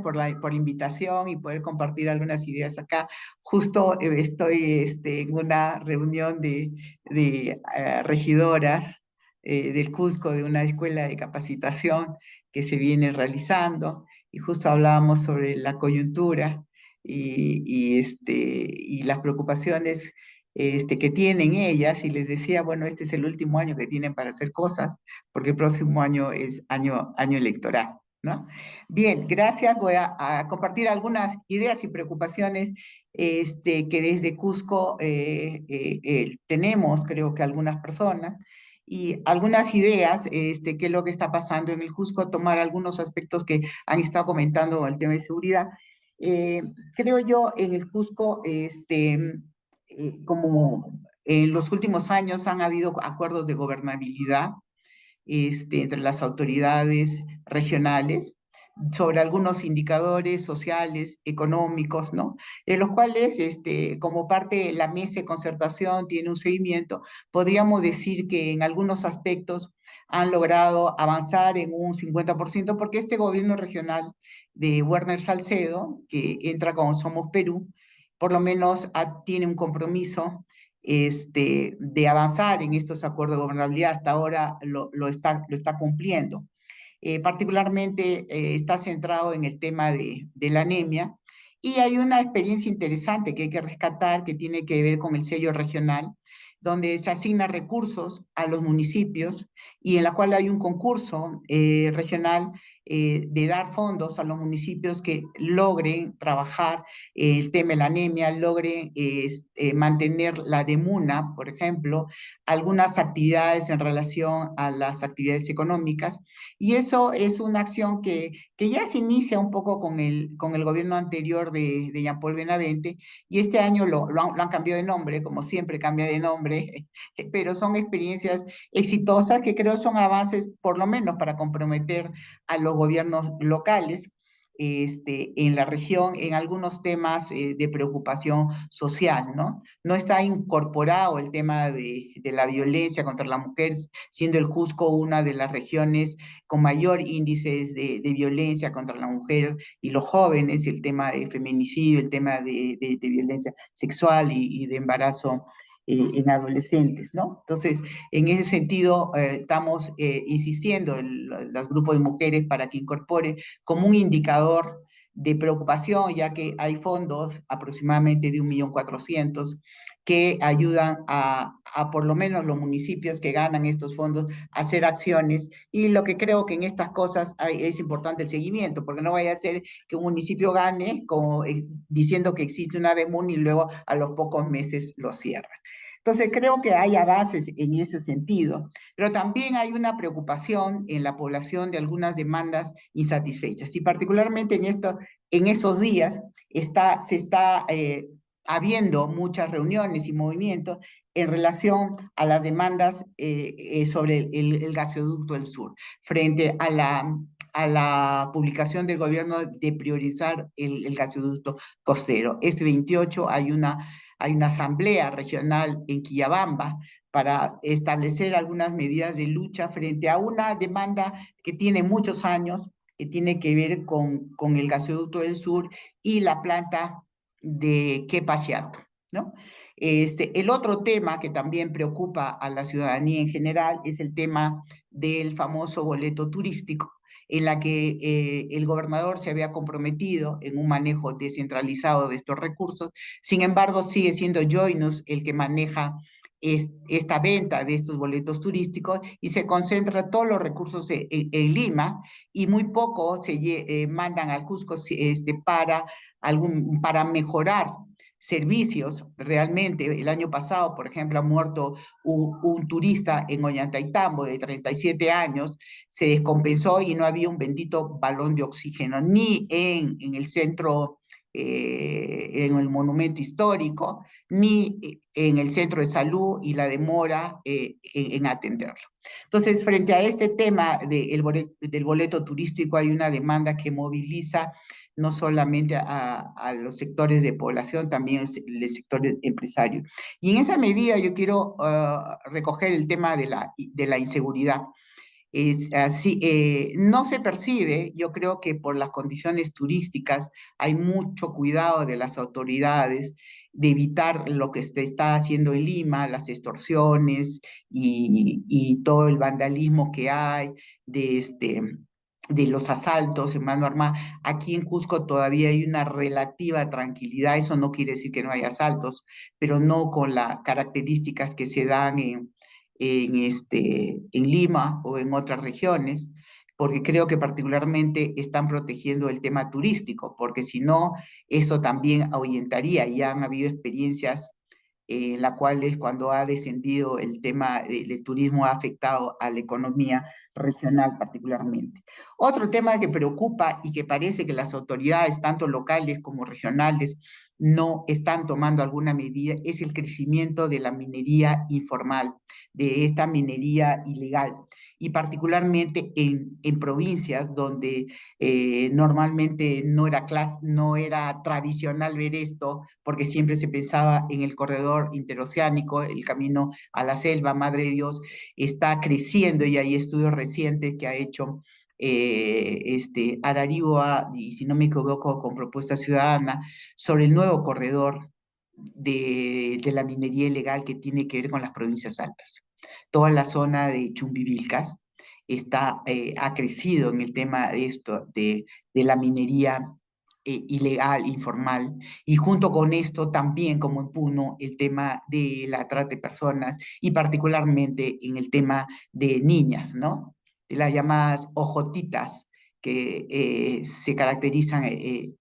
por la invitación y poder compartir algunas ideas acá. Justo estoy en una reunión de regidoras del Cusco, de una escuela de capacitación que se viene realizando, y justo hablábamos sobre la coyuntura y las preocupaciones que tienen ellas, y les decía, bueno, este es el último año que tienen para hacer cosas, porque el próximo año es año electoral, ¿no? Bien, gracias. Voy a compartir algunas ideas y preocupaciones que desde Cusco tenemos, creo que algunas personas, y algunas ideas, qué es lo que está pasando en el Cusco, tomar algunos aspectos que han estado comentando el tema de seguridad. Eh, Creo yo en el Cusco, como en los últimos años han habido acuerdos de gobernabilidad entre las autoridades regionales sobre algunos indicadores sociales, económicos, ¿no? De los cuales, como parte de la mesa de concertación, tiene un seguimiento, podríamos decir que en algunos aspectos han logrado avanzar en un 50%, porque este gobierno regional de Werner Salcedo, que entra con Somos Perú, por lo menos tiene un compromiso de avanzar en estos acuerdos de gobernabilidad. Hasta ahora lo está cumpliendo. Particularmente está centrado en el tema de la anemia, y hay una experiencia interesante que hay que rescatar, que tiene que ver con el sello regional, donde se asignan recursos a los municipios y en la cual hay un concurso regional de dar fondos a los municipios que logren trabajar el tema de la anemia, logren mantener la DEMUNA, por ejemplo, algunas actividades en relación a las actividades económicas. Y eso es una acción que ya se inicia un poco con el gobierno anterior de Jean Paul Benavente, y este año lo han cambiado de nombre, como siempre cambia de nombre, pero son experiencias exitosas que creo son avances, por lo menos para comprometer a los gobiernos locales en la región en algunos temas de preocupación social, ¿no? No está incorporado el tema de la violencia contra la mujer, siendo el Cusco una de las regiones con mayor índices de violencia contra la mujer y los jóvenes, el tema de feminicidio, el tema de violencia sexual y de embarazo en adolescentes, ¿no? Entonces, en ese sentido, estamos insistiendo en los grupos de mujeres para que incorpore como un indicador de preocupación, ya que hay fondos aproximadamente de 1.400.000 que ayudan a por lo menos los municipios que ganan estos fondos a hacer acciones. Y lo que creo que en estas cosas es importante el seguimiento, porque no vaya a ser que un municipio gane como diciendo que existe una DEMUN y luego a los pocos meses lo cierra. Entonces, creo que hay avances en ese sentido, pero también hay una preocupación en la población de algunas demandas insatisfechas. Y particularmente en estos días se está habiendo muchas reuniones y movimientos en relación a las demandas sobre el gasoducto del sur, frente a la publicación del gobierno de priorizar el gasoducto costero. Este 28 hay una asamblea regional en Quillabamba para establecer algunas medidas de lucha frente a una demanda que tiene muchos años, que tiene que ver con el gasoducto del sur y la planta de Quepaciato, ¿no? El otro tema que también preocupa a la ciudadanía en general es el tema del famoso boleto turístico, en la que el gobernador se había comprometido en un manejo descentralizado de estos recursos. Sin embargo, sigue siendo Joinus el que maneja esta venta de estos boletos turísticos y se concentra todos los recursos en Lima y muy poco se mandan al Cusco para mejorar servicios. Realmente, el año pasado, por ejemplo, ha muerto un turista en Ollantaytambo de 37 años, se descompensó y no había un bendito balón de oxígeno, ni en el centro, en el monumento histórico, ni en el centro de salud, y la demora en atenderlo. Entonces, frente a este tema del boleto turístico, hay una demanda que moviliza no solamente a los sectores de población, también el sector empresario. Y en esa medida yo quiero recoger el tema de la inseguridad. Es así, no se percibe, yo creo que por las condiciones turísticas hay mucho cuidado de las autoridades de evitar lo que se está haciendo en Lima, las extorsiones y todo el vandalismo que hay, de los asaltos en mano armada. Aquí en Cusco todavía hay una relativa tranquilidad, eso no quiere decir que no haya asaltos, pero no con las características que se dan en Lima o en otras regiones, porque creo que particularmente están protegiendo el tema turístico, porque si no, eso también ahuyentaría. Ya han habido experiencias en la cual es cuando ha descendido el tema del turismo, ha afectado a la economía regional particularmente. Otro tema que preocupa y que parece que las autoridades, tanto locales como regionales, no están tomando alguna medida es el crecimiento de la minería informal, de esta minería ilegal, y particularmente en provincias donde normalmente no era tradicional ver esto, porque siempre se pensaba en el corredor interoceánico, el camino a la selva, Madre de Dios, está creciendo, y hay estudios recientes que ha hecho Arariboa, y si no me equivoco, con Propuesta Ciudadana, sobre el nuevo corredor de la minería ilegal que tiene que ver con las provincias altas. Toda la zona de Chumbivilcas ha crecido en el tema de esto, de la minería ilegal, informal, y junto con esto también, como en Puno, el tema de la trata de personas, y particularmente en el tema de niñas, ¿no? De las llamadas ojotitas, que se caracterizan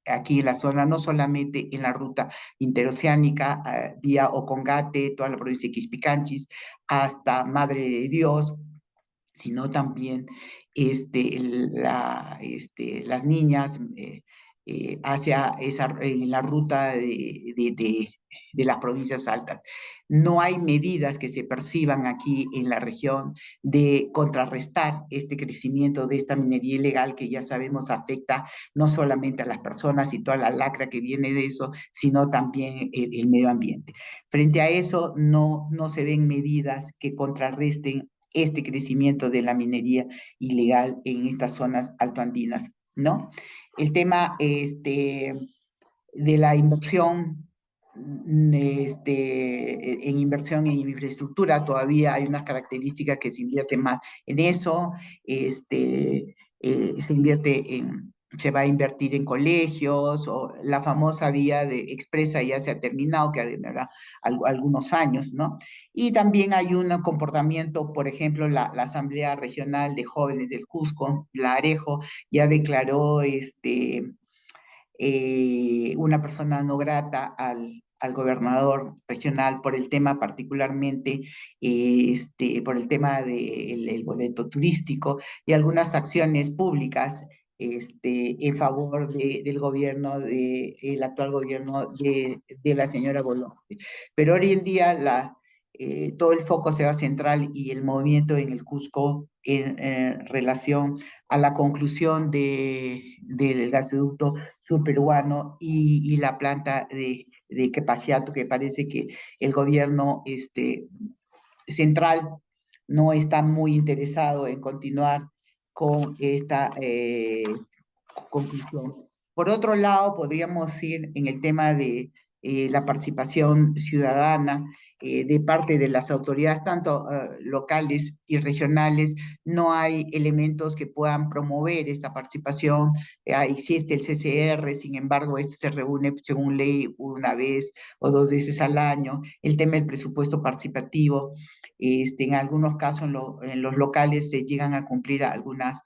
aquí en la zona, no solamente en la ruta interoceánica, vía Ocongate, toda la provincia de Quispicanchis, hasta Madre de Dios, sino también las niñas en la ruta de las provincias altas. No hay medidas que se perciban aquí en la región de contrarrestar este crecimiento de esta minería ilegal, que ya sabemos afecta no solamente a las personas y toda la lacra que viene de eso, sino también el medio ambiente. Frente a eso, no se ven medidas que contrarresten este crecimiento de la minería ilegal en estas zonas altoandinas, ¿no? El tema de la inversión, en inversión en infraestructura, todavía hay unas características que se invierte más en eso, se va a invertir en colegios, o la famosa vía de expresa ya se ha terminado, que demorará algunos años, ¿no? Y también hay un comportamiento, por ejemplo, la Asamblea Regional de Jóvenes del Cusco, la AREJO, ya declaró una persona no grata al gobernador regional por el tema particularmente, por el tema del boleto turístico y algunas acciones públicas en favor del gobierno, el actual gobierno de la señora Boluarte. Pero hoy en día todo el foco se va central y el movimiento en el Cusco en relación a la conclusión del gasoducto surperuano y la planta de Quepachiato, que parece que el gobierno central no está muy interesado en continuar con esta conclusión. Por otro lado, podríamos ir en el tema de la participación ciudadana de parte de las autoridades, tanto locales y regionales. No hay elementos que puedan promover esta participación. Existe el CCR, sin embargo, este se reúne según ley una vez o dos veces al año. El tema del presupuesto participativo, en algunos casos en los locales se llegan a cumplir algunas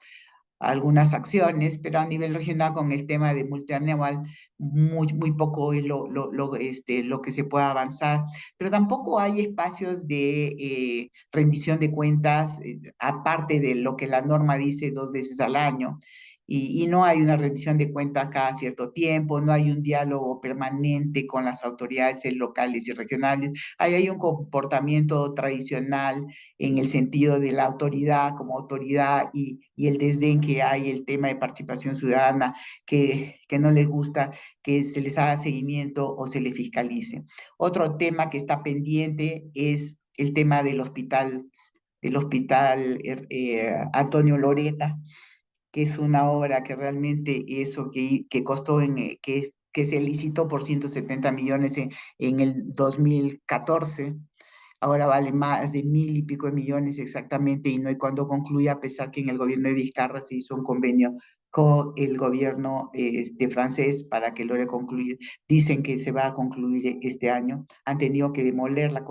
acciones, pero a nivel regional con el tema de multianual muy poco es lo que se puede avanzar, pero tampoco hay espacios de rendición de cuentas, aparte de lo que la norma dice 2 veces al año. Y no hay una rendición de cuentas cada cierto tiempo, no hay un diálogo permanente con las autoridades locales y regionales. Ahí hay un comportamiento tradicional en el sentido de la autoridad como autoridad y el desdén que hay, el tema de participación ciudadana, que no les gusta que se les haga seguimiento o se les fiscalice. Otro tema que está pendiente es el tema del hospital Antonio Loreta, que es una obra que realmente eso que costó, que se licitó por 170 millones en el 2014, ahora vale más de 1.000 y pico de millones exactamente, y no hay cuándo concluye, a pesar que en el gobierno de Vizcarra se hizo un convenio con el gobierno francés para que logre concluir. Dicen que se va a concluir este año. Han tenido que demoler la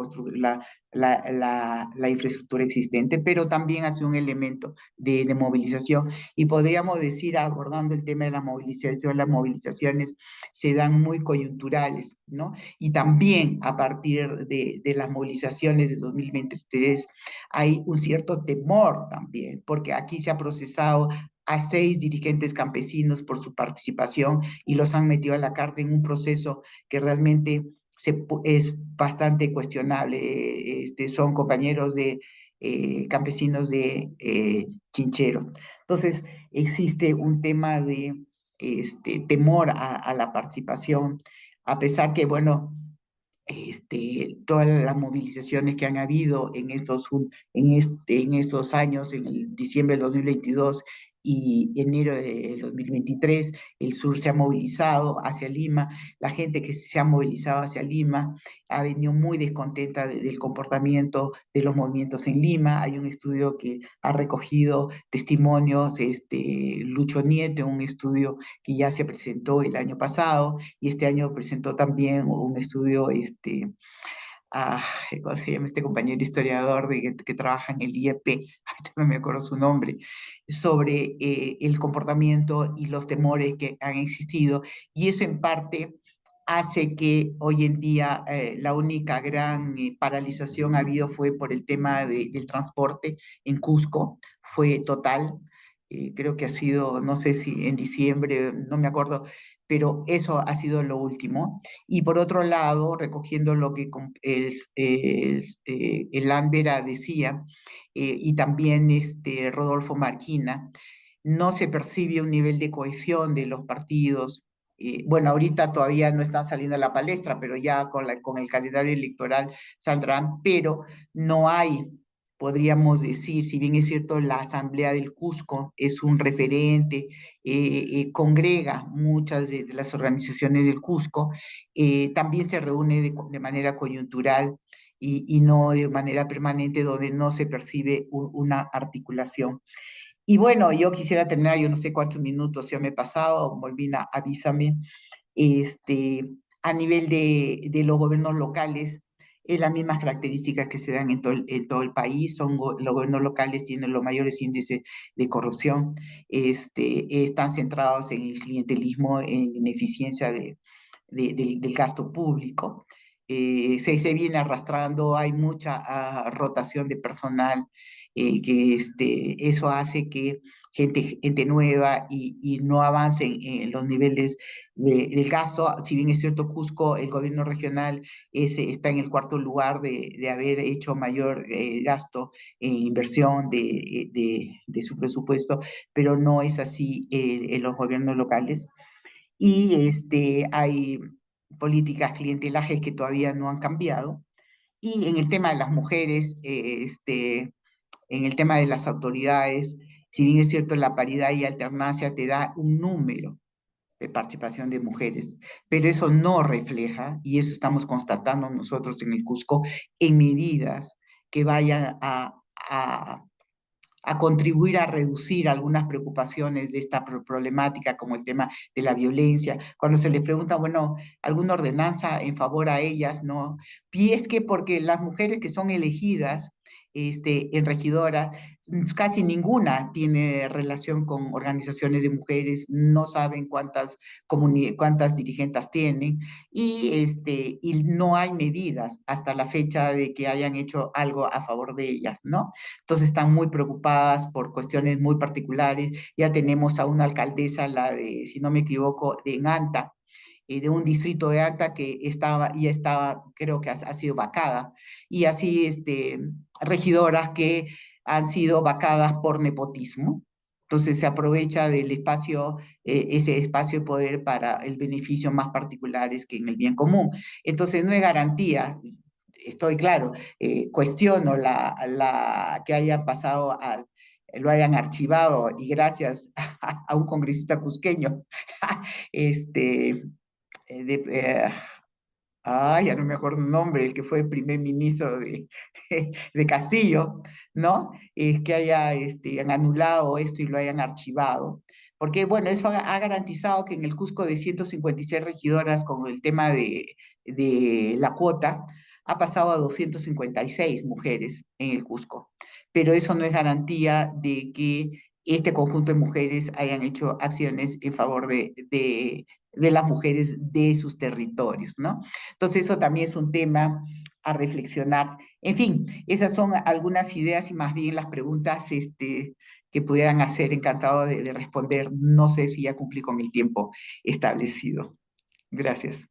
infraestructura existente, pero también hace un elemento de movilización. Y podríamos decir, abordando el tema de la movilización, las movilizaciones se dan muy coyunturales, ¿no? Y también a partir de las movilizaciones de 2023 hay un cierto temor también, porque aquí se ha procesado a 6 dirigentes campesinos por su participación y los han metido a la cárcel en un proceso que realmente es bastante cuestionable. Son compañeros de campesinos de Chincheros. Entonces, existe un tema de temor a la participación, a pesar que, bueno, todas las movilizaciones que han habido en estos años, en el diciembre del 2022 y enero del 2023, el sur se ha movilizado hacia Lima. La gente que se ha movilizado hacia Lima ha venido muy descontenta del comportamiento de los movimientos en Lima. Hay un estudio que ha recogido testimonios, Lucho Nieto, un estudio que ya se presentó el año pasado, y este año presentó también un estudio, ah, ¿cómo se llama este compañero historiador que trabaja en el IEP? Ahorita no me acuerdo su nombre, sobre el comportamiento y los temores que han existido, y eso en parte hace que hoy en día la única gran paralización ha habido fue por el tema del transporte en Cusco, fue total. Creo que ha sido, no sé si en diciembre, no me acuerdo, pero eso ha sido lo último. Y por otro lado, recogiendo lo que el Ambera decía, y también Rodolfo Marquina, no se percibe un nivel de cohesión de los partidos. Bueno, ahorita todavía no están saliendo a la palestra, pero ya con el calendario electoral saldrán, pero no hay, podríamos decir, si bien es cierto, la Asamblea del Cusco es un referente, congrega muchas de las organizaciones del Cusco, también se reúne de manera coyuntural y no de manera permanente, donde no se percibe una articulación. Y bueno, yo quisiera terminar, yo no sé cuántos minutos ya me he pasado, Molvina, avísame. Este, a nivel de los gobiernos locales, es las mismas características que se dan en todo el país. Los gobiernos locales tienen los mayores índices de corrupción, están centrados en el clientelismo, en ineficiencia del gasto público. se viene arrastrando, hay mucha rotación de personal, que eso hace que gente nueva y no avancen en los niveles del gasto. Si bien es cierto, Cusco, el gobierno regional está en el cuarto lugar de haber hecho mayor gasto en inversión de su presupuesto, pero no es así en los gobiernos locales. Y hay políticas clientelajes que todavía no han cambiado. Y en el tema de las mujeres, en el tema de las autoridades, si bien es cierto, la paridad y alternancia te da un número de participación de mujeres, pero eso no refleja, y eso estamos constatando nosotros en el Cusco, en medidas que vayan a contribuir a reducir algunas preocupaciones de esta problemática, como el tema de la violencia. Cuando se les pregunta, bueno, alguna ordenanza en favor a ellas, ¿no? Y es que porque las mujeres que son elegidas en regidoras, casi ninguna tiene relación con organizaciones de mujeres, no saben cuántas dirigentes tienen, y no hay medidas hasta la fecha de que hayan hecho algo a favor de ellas, ¿no? Entonces están muy preocupadas por cuestiones muy particulares. Ya tenemos a una alcaldesa, la de, si no me equivoco, de Anta, de un distrito de Anta que ya estaba, creo que ha sido vacada, y así regidoras que han sido vacadas por nepotismo. Entonces se aprovecha del espacio, ese espacio de poder para el beneficio más particulares que en el bien común. Entonces no es garantía, estoy claro, cuestiono que hayan pasado lo hayan archivado y gracias a un congresista cusqueño, este, de, ya no me acuerdo el nombre, el que fue primer ministro de Castillo, ¿no? Que han anulado esto y lo hayan archivado. Porque, bueno, eso ha garantizado que en el Cusco de 156 regidoras con el tema de la cuota, ha pasado a 256 mujeres en el Cusco. Pero eso no es garantía de que este conjunto de mujeres hayan hecho acciones en favor de las mujeres de sus territorios, ¿no? Entonces eso también es un tema a reflexionar. En fin, esas son algunas ideas y más bien las preguntas que pudieran hacer, encantado de responder. No sé si ya cumplí con el tiempo establecido. Gracias.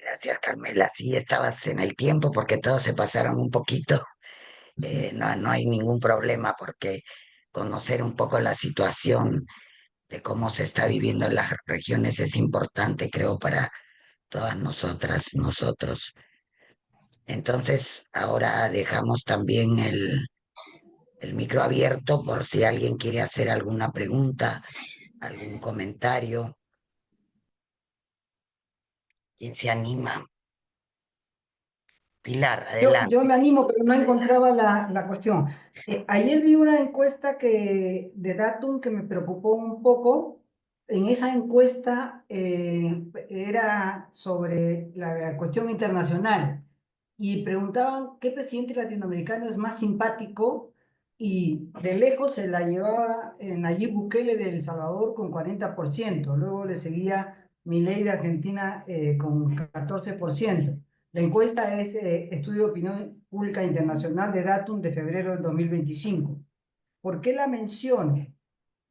Gracias, Carmela. Sí, estabas en el tiempo porque todos se pasaron un poquito. No, no hay ningún problema porque conocer un poco la situación de cómo se está viviendo en las regiones es importante, creo, para todas nosotras, nosotros. Entonces, ahora dejamos también el micro abierto por si alguien quiere hacer alguna pregunta, algún comentario. ¿Quién se anima? Pilar, Yo adelante. me animo, pero no encontraba la cuestión. Ayer vi una encuesta de Datum que me preocupó un poco. En esa encuesta era sobre la cuestión internacional y preguntaban qué presidente latinoamericano es más simpático y de lejos se la llevaba Nayib Bukele de El Salvador con 40%, luego le seguía Milei de Argentina con 14%. La encuesta es Estudio de Opinión Pública Internacional de Datum de febrero del 2025. ¿Por qué la menciono?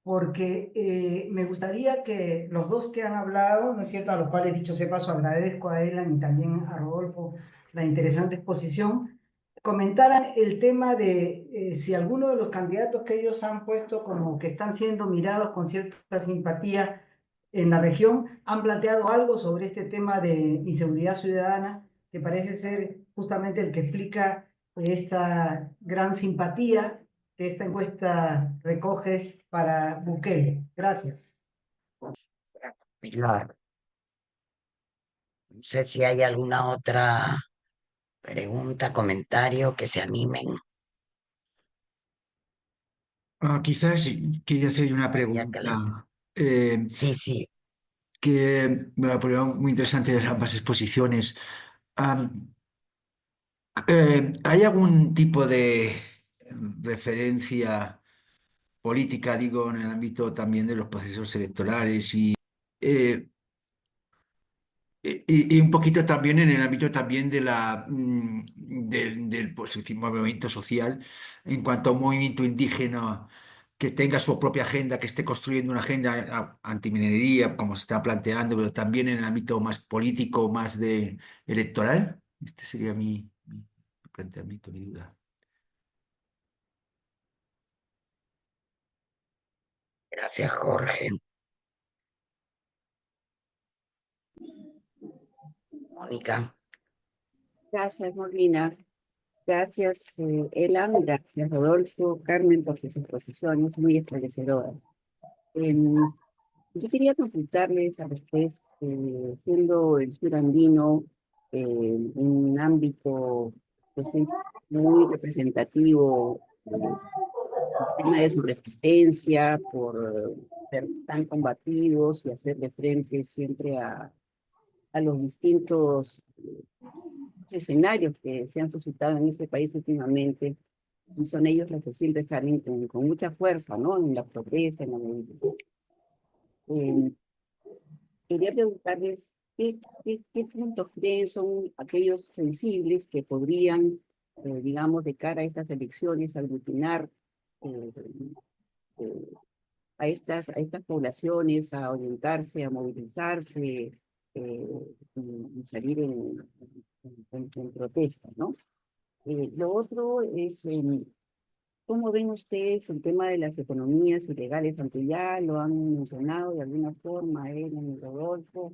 Porque me gustaría que los dos que han hablado, ¿no es cierto?, a los cuales dicho sea paso agradezco a Elan y también a Rodolfo la interesante exposición, comentaran el tema de si alguno de los candidatos que ellos han puesto como que están siendo mirados con cierta simpatía en la región, han planteado algo sobre este tema de inseguridad ciudadana, que parece ser justamente el que explica esta gran simpatía que esta encuesta recoge para Bukele. Gracias. Pilar, no sé si hay alguna otra pregunta, comentario, que se animen. Quizás quería hacer una María Caleb. pregunta Sí, sí. que me ha parecido muy interesante ambas exposiciones. Am, ¿Hay algún tipo de referencia política, digo, en el ámbito también de los procesos electorales y eh, Y un poquito también en el ámbito también de del pues, movimiento social, en cuanto a un movimiento indígena que tenga su propia agenda, que esté construyendo una agenda antiminería, como se está planteando, pero también en el ámbito más político, más de electoral. Este sería mi planteamiento, mi duda. Gracias, Jorge. Mónica, Gracias, Molina. Gracias, Elan. Gracias, Rodolfo, Carmen, por sus exposiciones muy esclarecedoras. Em, yo quería consultarles a ustedes, siendo el sur andino un ámbito pues, muy representativo, tema de su resistencia, por ser tan combativos y hacerle frente siempre a los distintos escenarios que se han suscitado en este país últimamente, y son ellos los que siempre salen con mucha fuerza, ¿no? En la protesta, en la movilización. Eh, Quería preguntarles qué puntos creen son aquellos sensibles que podrían, digamos, de cara a estas elecciones, aglutinar eh, eh, a estas poblaciones, a orientarse, a movilizarse y salir en protesta, ¿no? Lo otro es, ¿cómo ven ustedes el tema de las economías ilegales? Aunque ya lo han mencionado de alguna forma, Ellen y Rodolfo,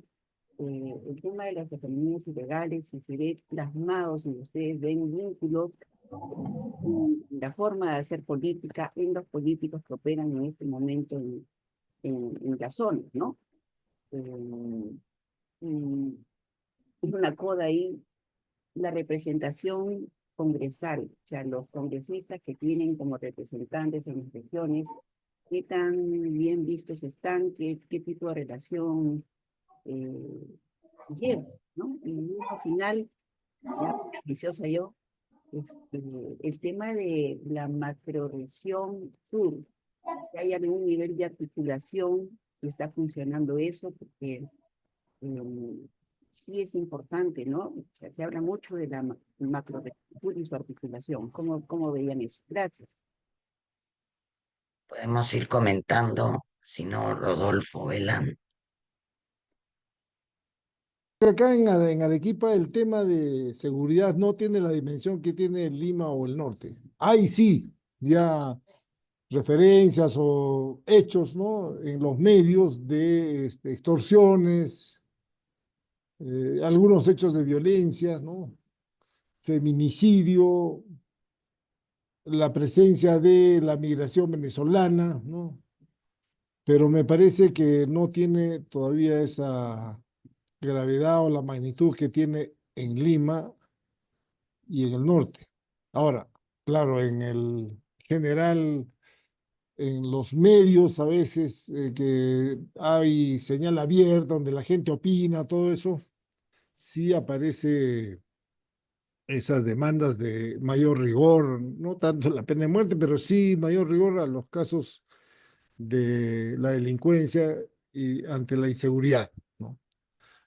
el tema de las economías ilegales, si se ve plasmado, si ustedes ven vínculos en la forma de hacer política, en los políticos que operan en este momento en la zona, ¿no? Y es una coda ahí la representación congresal, o sea, los congresistas que tienen como representantes en las regiones, qué tan bien vistos están, qué tipo de relación eh, llevan, ¿no? Y al final, ya ambiciosa yo, este, el tema de la macroregión sur, si hay algún nivel de articulación, si está funcionando eso, porque eh, sí es importante, ¿no? O sea, se habla mucho de la macroregión y su articulación. ¿Cómo veían eso? Gracias. podemos ir comentando, si no, Rodolfo, Elan. Acá en Arequipa el tema de seguridad no tiene la dimensión que tiene Lima o el norte. Hay sí, ya referencias o hechos, ¿no? En los medios de extorsiones, algunos hechos de violencia, ¿no? Feminicidio, la presencia de la migración venezolana, ¿no? Pero me parece que no tiene todavía esa gravedad o la magnitud que tiene en Lima y en el norte. Ahora, claro, en el general, en los medios a veces que hay señal abierta donde la gente opina, todo eso, sí aparece esas demandas de mayor rigor, no tanto la pena de muerte, pero sí mayor rigor a los casos de la delincuencia y ante la inseguridad, ¿no?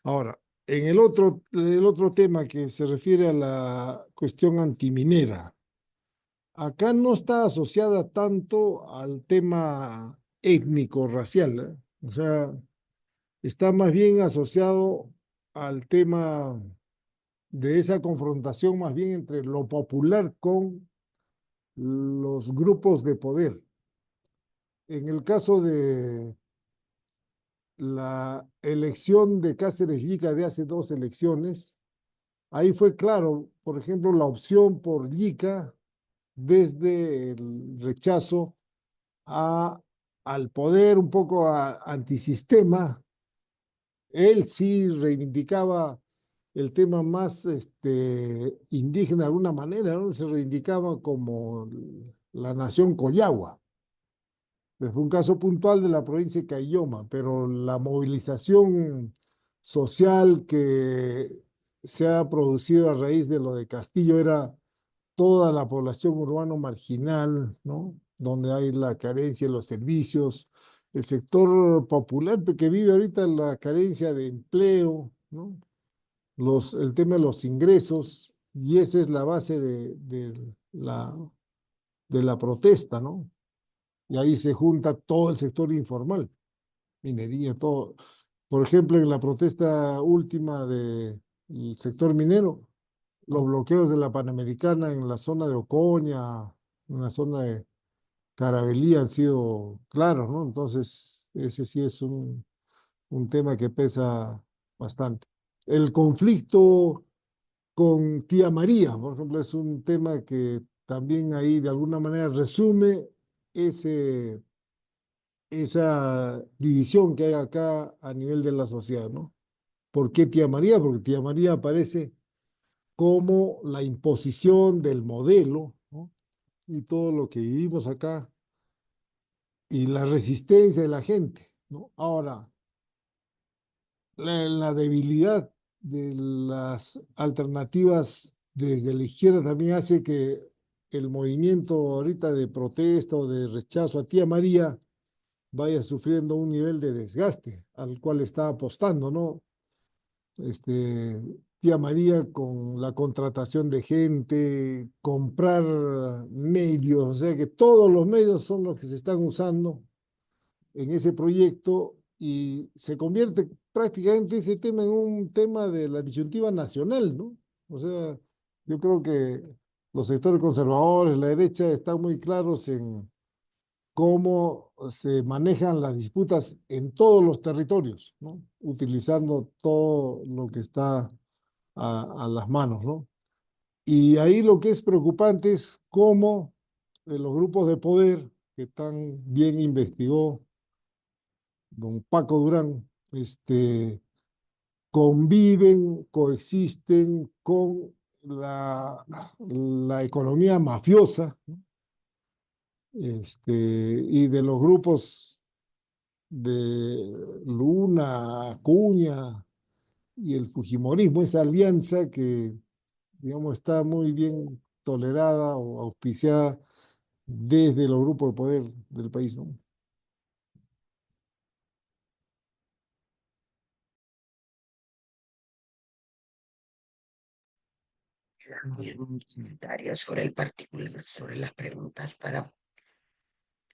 Ahora, en el otro tema que se refiere a la cuestión antiminera, acá no está asociada tanto al tema étnico, racial, ¿eh? O sea, está más bien asociado al tema de esa confrontación más bien entre lo popular con los grupos de poder. En el caso de la elección de Cáceres Llica de hace dos elecciones, ahí fue claro, por ejemplo, la opción por Llica desde el rechazo a, al poder un poco antisistema. Él sí reivindicaba el tema más indígena de alguna manera, ¿no? Se reivindicaba como la nación Collagua. Fue un caso puntual de la provincia de Caylloma, pero la movilización social que se ha producido a raíz de lo de Castillo era toda la población urbano marginal, ¿no? Donde hay la carencia de los servicios, el sector popular que vive ahorita la carencia de empleo, ¿no? el tema de los ingresos, y esa es la base de la protesta, ¿no? Y ahí se junta todo el sector informal, minería, todo. Por ejemplo, en la protesta última del sector minero, los bloqueos de la Panamericana en la zona de Ocoña, en la zona de Caravelí han sido claros, ¿no? Entonces, ese sí es un tema que pesa bastante. El conflicto con Tía María, por ejemplo, es un tema que también ahí de alguna manera resume ese, esa división que hay acá a nivel de la sociedad, ¿no? ¿Por qué Tía María? Porque Tía María aparece como la imposición del modelo, ¿no? Y todo lo que vivimos acá y la resistencia de la gente, ¿no? Ahora, la debilidad de las alternativas desde la izquierda también hace que el movimiento ahorita de protesta o de rechazo a Tía María vaya sufriendo un nivel de desgaste al cual está apostando, ¿no? Tía María con la contratación de gente, comprar medios, o sea que todos los medios son los que se están usando en ese proyecto y se convierte prácticamente ese tema en un tema de la disyuntiva nacional, ¿no? O sea, yo creo que los sectores conservadores, la derecha, están muy claros en cómo se manejan las disputas en todos los territorios, ¿no? Utilizando todo lo que está a las manos, ¿no? Y ahí lo que es preocupante es cómo los grupos de poder, que tan bien investigó don Paco Durán, conviven, coexisten con la economía mafiosa, ¿no? Y de los grupos de Luna, Acuña y el Fujimorismo, esa alianza que, digamos, está muy bien tolerada o auspiciada desde los grupos de poder del país, ¿no? ¿Algún comentario sobre el particular, sobre las preguntas para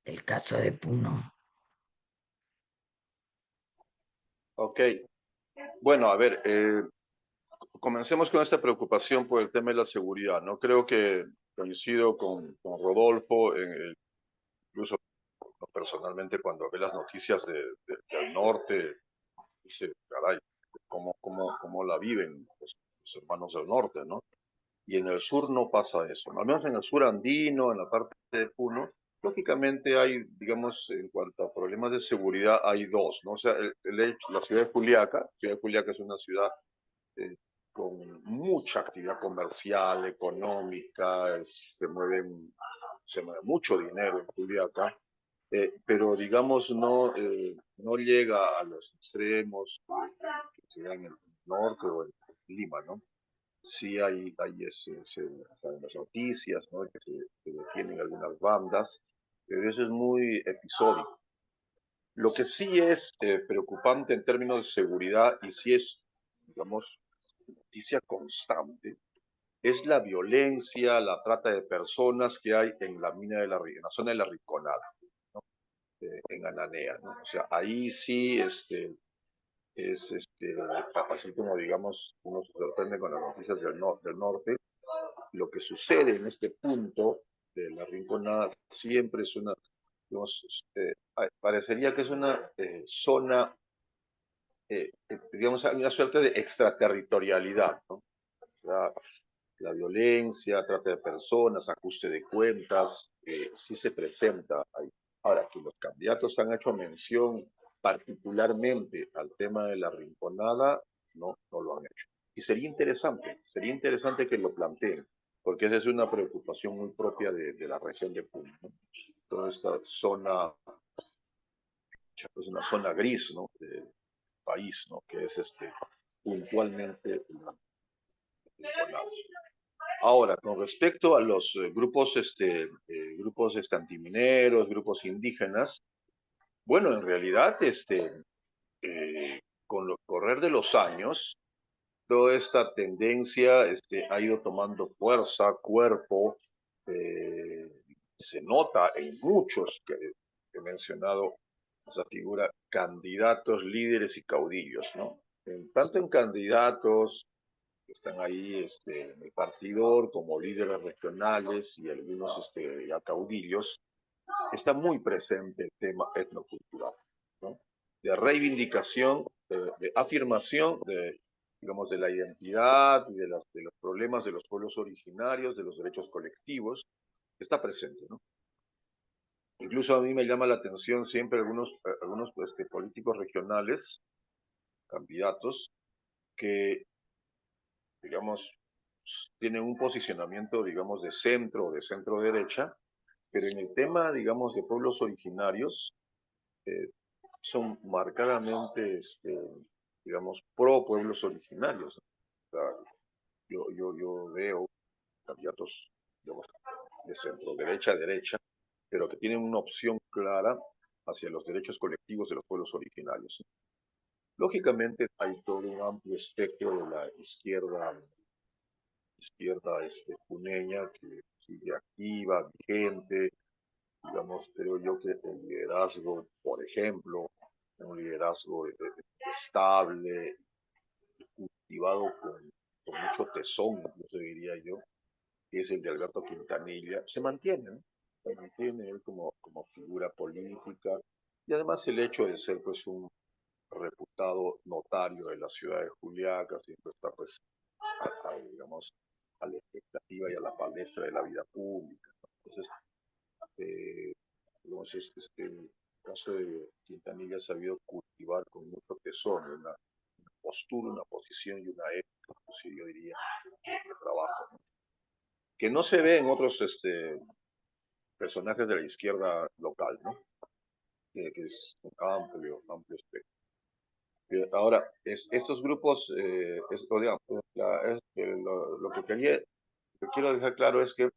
el caso de Puno? Ok, bueno, a ver, comencemos con esta preocupación por el tema de la seguridad, ¿no? Creo que coincido con Rodolfo, incluso personalmente cuando ve las noticias del norte, dice, caray, ¿cómo la viven los hermanos del norte, ¿no? Y en el sur no pasa eso, ¿no? Al menos en el sur andino, en la parte de Puno, lógicamente hay, digamos, en cuanto a problemas de seguridad, hay dos, ¿no? O sea, la ciudad de Juliaca es una ciudad eh, con mucha actividad comercial, económica, se mueve mucho dinero en Juliaca, pero digamos no llega a los extremos que se dan en el norte o en Lima, ¿no? Sí en las noticias, ¿no? Que se detienen algunas bandas, pero eso es muy episódico. Lo que sí es preocupante en términos de seguridad y sí es, digamos, noticia constante, es la violencia, la trata de personas que hay en la mina en la zona de la Rinconada, ¿no? En Ananea, ¿no? O sea, ahí sí así como digamos, uno se sorprende con las noticias del norte, lo que sucede en este punto de la Rinconada siempre es digamos, parecería que es una zona, digamos, hay una suerte de extraterritorialidad, ¿no? O sea, la violencia, trata de personas, ajuste de cuentas, sí se presenta ahí. Ahora, que los candidatos han hecho mención particularmente al tema de la Rinconada, no lo han hecho. Y sería interesante que lo planteen, porque esa es una preocupación muy propia de la región de Puno, ¿no? Toda esta zona, es una zona gris, ¿no? Del país, ¿no? Que es puntualmente la Rinconada. Ahora, con respecto a los grupos antimineros, grupos indígenas, bueno, en realidad, con el correr de los años, toda esta tendencia ha ido tomando fuerza, cuerpo, se nota en muchos que he mencionado esa figura, candidatos, líderes y caudillos, ¿no? Tanto en candidatos que están ahí en el partidor como líderes regionales y algunos ya caudillos, está muy presente el tema etnocultural, ¿no? De reivindicación, de afirmación digamos, de la identidad y de los problemas de los pueblos originarios, de los derechos colectivos, está presente, ¿no? Incluso a mí me llama la atención siempre algunos políticos regionales, candidatos, que, digamos, tienen un posicionamiento, digamos, de centro o de centro-derecha, pero en el tema, digamos, de pueblos originarios, son marcadamente, digamos, pro pueblos originarios. O sea, yo veo candidatos, digamos, de centro-derecha a derecha, pero que tienen una opción clara hacia los derechos colectivos de los pueblos originarios. Lógicamente hay todo un amplio espectro de la izquierda puneña que sigue activa, vigente, digamos, creo yo que el liderazgo, por ejemplo, un liderazgo estable, cultivado con mucho tesón, incluso diría yo, que es el de Alberto Quintanilla, se mantiene, ¿no? Se mantiene él como figura política, y además el hecho de ser pues un reputado notario de la ciudad de Juliaca, siempre está pues digamos, a la expectativa y a la palestra de la vida pública, ¿no? Entonces, entonces el caso de Quintanilla ha sabido cultivar con mucho tesón una postura, una posición y una ética, pues, yo diría, de trabajo, ¿no? Que no se ve en otros personajes de la izquierda local, ¿no? Que es un amplio espectro. Ahora, estos grupos, digamos, lo que quiero dejar claro es que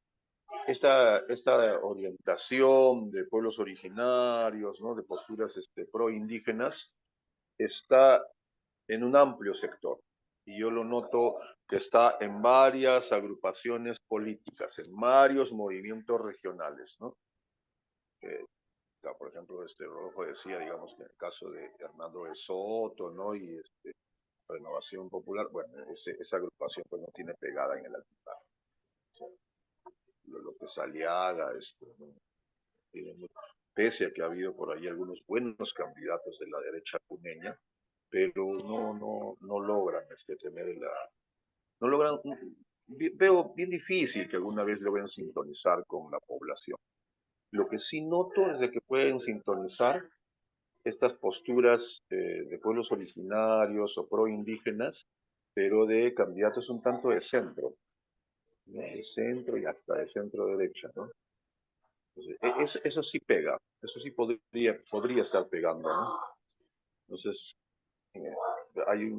esta orientación de pueblos originarios, ¿no? De posturas pro-indígenas, está en un amplio sector. Y yo lo noto que está en varias agrupaciones políticas, en varios movimientos regionales, ¿no? Por ejemplo, Rodolfo decía, digamos, que en el caso de Hernando de Soto, ¿no? Y Renovación Popular, bueno, esa agrupación pues no tiene pegada en el altar. O sea, López Aliaga, ¿no? Pese a que ha habido por ahí algunos buenos candidatos de la derecha puneña, pero no logran no logran, veo bien difícil que alguna vez logren sintonizar con la población. Lo que sí noto es de que pueden sintonizar estas posturas de pueblos originarios o pro-indígenas, pero de candidatos un tanto de centro, ¿no? De centro y hasta de centro-derecha, ¿no? Entonces, eso sí pega, eso sí podría estar pegando, ¿no? Entonces, hay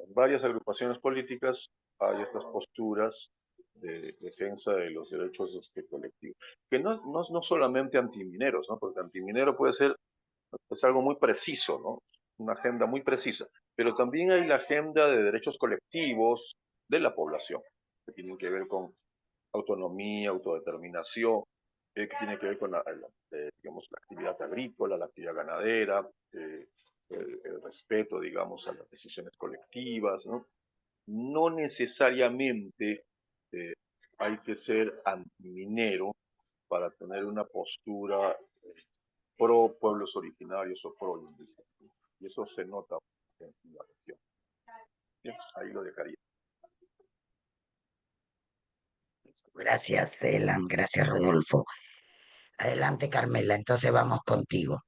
varias agrupaciones políticas, hay estas posturas de defensa de los derechos colectivos, que no solamente antimineros, ¿no? Porque antiminero puede ser es algo muy preciso, ¿no? Una agenda muy precisa, pero también hay la agenda de derechos colectivos de la población, que tienen que ver con autonomía, autodeterminación, que tiene que ver con digamos, la actividad agrícola, la actividad ganadera, el respeto, digamos, a las decisiones colectivas, ¿no? No necesariamente hay que ser antiminero para tener una postura pro pueblos originarios o pro indígenas. Y eso se nota en la región. Bien, ahí lo dejaría. Gracias, Elan. Gracias, Rodolfo. Adelante, Carmela. Entonces vamos contigo.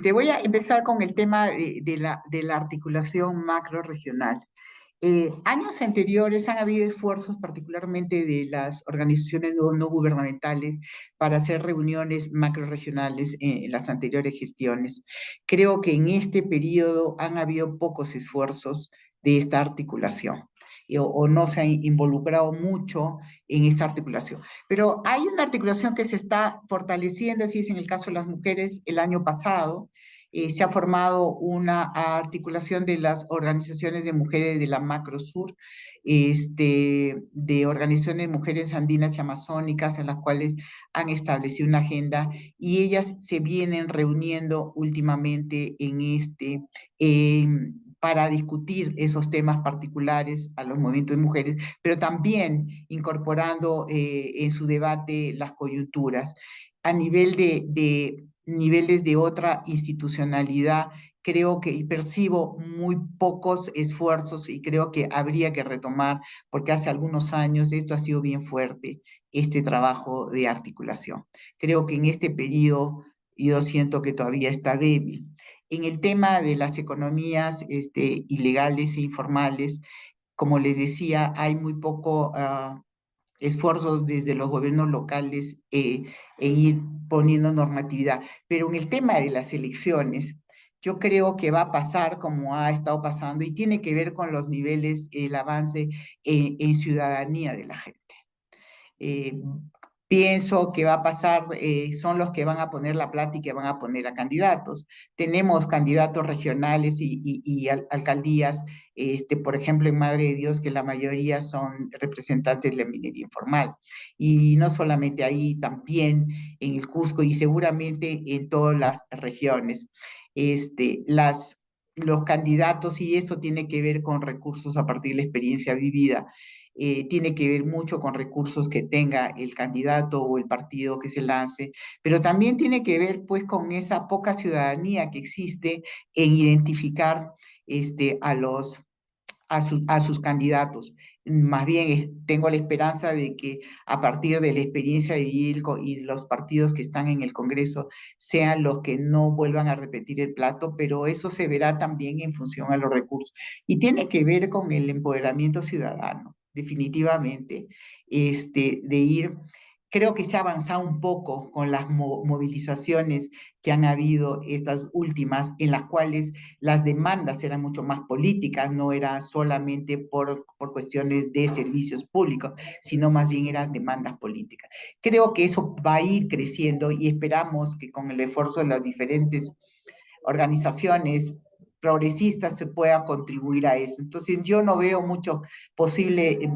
Te voy a empezar con el tema de la articulación macro-regional. Años anteriores han habido esfuerzos, particularmente de las organizaciones no gubernamentales, para hacer reuniones macrorregionales en las anteriores gestiones. Creo que en este periodo han habido pocos esfuerzos de esta articulación o no se ha involucrado mucho en esta articulación. Pero hay una articulación que se está fortaleciendo, así es en el caso de las mujeres, el año pasado, Se ha formado una articulación de las organizaciones de mujeres de la Macrosur, de organizaciones de mujeres andinas y amazónicas, en las cuales han establecido una agenda y ellas se vienen reuniendo últimamente para discutir esos temas particulares a los movimientos de mujeres, pero también incorporando en su debate las coyunturas. A nivel de niveles de otra institucionalidad, creo que y percibo muy pocos esfuerzos y creo que habría que retomar, porque hace algunos años esto ha sido bien fuerte, este trabajo de articulación. Creo que en este periodo yo siento que todavía está débil. En el tema de las economías ilegales e informales, como les decía, hay muy poco esfuerzos desde los gobiernos locales en ir poniendo normatividad. Pero en el tema de las elecciones, yo creo que va a pasar como ha estado pasando y tiene que ver con los niveles, el avance en ciudadanía de la gente. Eh, Pienso que va a pasar, son los que van a poner la plata y que van a poner a candidatos. Tenemos candidatos regionales y alcaldías, por ejemplo, en Madre de Dios, que la mayoría son representantes de la minería informal. Y no solamente ahí, también en el Cusco y seguramente en todas las regiones. Los candidatos, y eso tiene que ver con recursos a partir de la experiencia vivida, tiene que ver mucho con recursos que tenga el candidato o el partido que se lance, pero también tiene que ver pues con esa poca ciudadanía que existe en identificar a sus candidatos. Más bien tengo la esperanza de que a partir de la experiencia de vivir y los partidos que están en el Congreso sean los que no vuelvan a repetir el plato, pero eso se verá también en función a los recursos. Y tiene que ver con el empoderamiento ciudadano, definitivamente, de ir. Creo que se ha avanzado un poco con las movilizaciones que han habido estas últimas, en las cuales las demandas eran mucho más políticas, no era solamente por cuestiones de servicios públicos, sino más bien eran demandas políticas. Creo que eso va a ir creciendo y esperamos que con el esfuerzo de las diferentes organizaciones progresistas se pueda contribuir a eso. Entonces yo no veo mucho posible,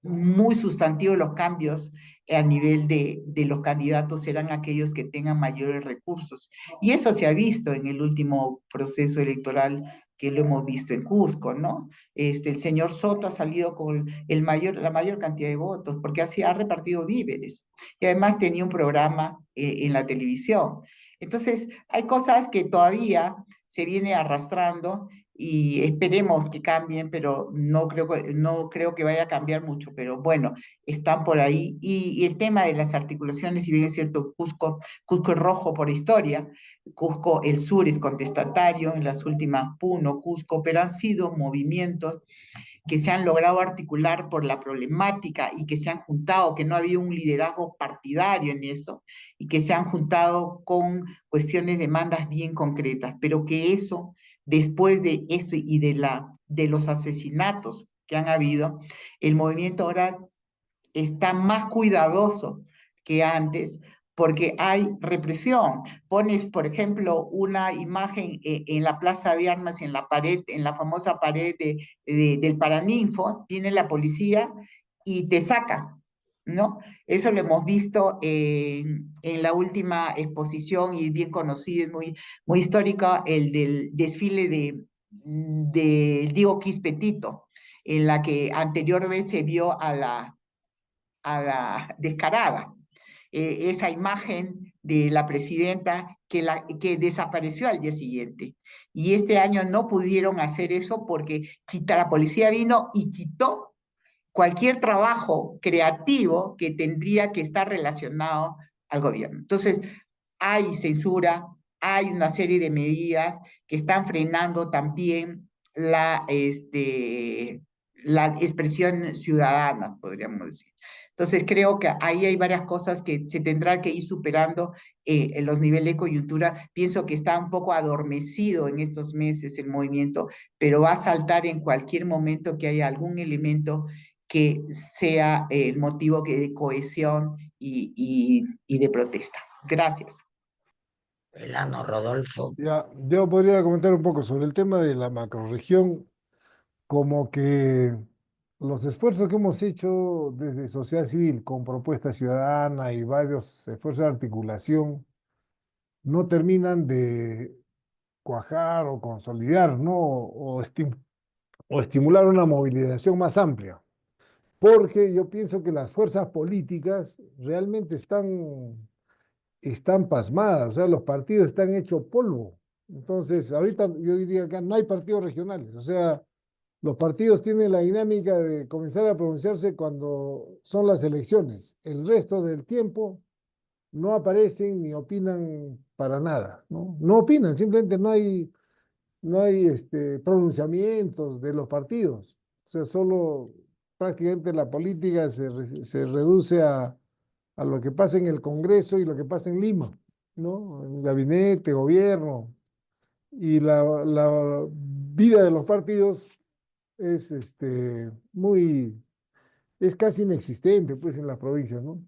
muy sustantivo los cambios a nivel de los candidatos serán aquellos que tengan mayores recursos. Y eso se ha visto en el último proceso electoral que lo hemos visto en Cusco, ¿no? El señor Soto ha salido con la mayor cantidad de votos porque así ha repartido víveres y además tenía un programa en la televisión. Entonces, hay cosas que todavía se viene arrastrando y esperemos que cambien, pero no creo que vaya a cambiar mucho, pero bueno, están por ahí. Y el tema de las articulaciones, si bien es cierto, Cusco es rojo por historia, Cusco, el sur es contestatario, en las últimas Puno, Cusco, pero han sido movimientos que se han logrado articular por la problemática y que se han juntado, que no había un liderazgo partidario en eso, y que se han juntado con cuestiones, demandas bien concretas, pero que eso, después de eso y de los asesinatos que han habido, el movimiento ahora está más cuidadoso que antes porque hay represión. Pones, por ejemplo, una imagen en la Plaza de Armas, en la pared, en la famosa pared del Paraninfo, viene la policía y te saca, ¿no? Eso lo hemos visto en la última exposición y bien conocido, es muy histórica, el del desfile de Diego Quispetito, en la que anteriormente se vio a la descarada. Esa imagen de la presidenta que desapareció al día siguiente. Y este año no pudieron hacer eso porque la policía vino y quitó cualquier trabajo creativo que tendría que estar relacionado al gobierno. Entonces, hay censura, hay una serie de medidas que están frenando también la expresión ciudadana, podríamos decir. Entonces creo que ahí hay varias cosas que se tendrán que ir superando en los niveles de coyuntura. Pienso que está un poco adormecido en estos meses el movimiento, pero va a saltar en cualquier momento que haya algún elemento que sea el motivo de cohesión y de protesta. Gracias. Elano, Rodolfo. Ya, yo podría comentar un poco sobre el tema de la macrorregión, como que los esfuerzos que hemos hecho desde sociedad civil con propuesta ciudadana y varios esfuerzos de articulación no terminan de cuajar o consolidar, ¿no? O estimular una movilización más amplia. Porque yo pienso que las fuerzas políticas realmente están pasmadas, o sea, los partidos están hechos polvo. Entonces, ahorita yo diría que no hay partidos regionales, o sea, los partidos tienen la dinámica de comenzar a pronunciarse cuando son las elecciones. El resto del tiempo no aparecen ni opinan para nada, ¿no? No opinan, simplemente no hay pronunciamientos de los partidos. O sea, solo prácticamente la política se reduce a lo que pasa en el Congreso y lo que pasa en Lima, ¿no? En el gabinete, gobierno. Y la vida de los partidos es, es casi inexistente, pues, en las provincias, ¿no?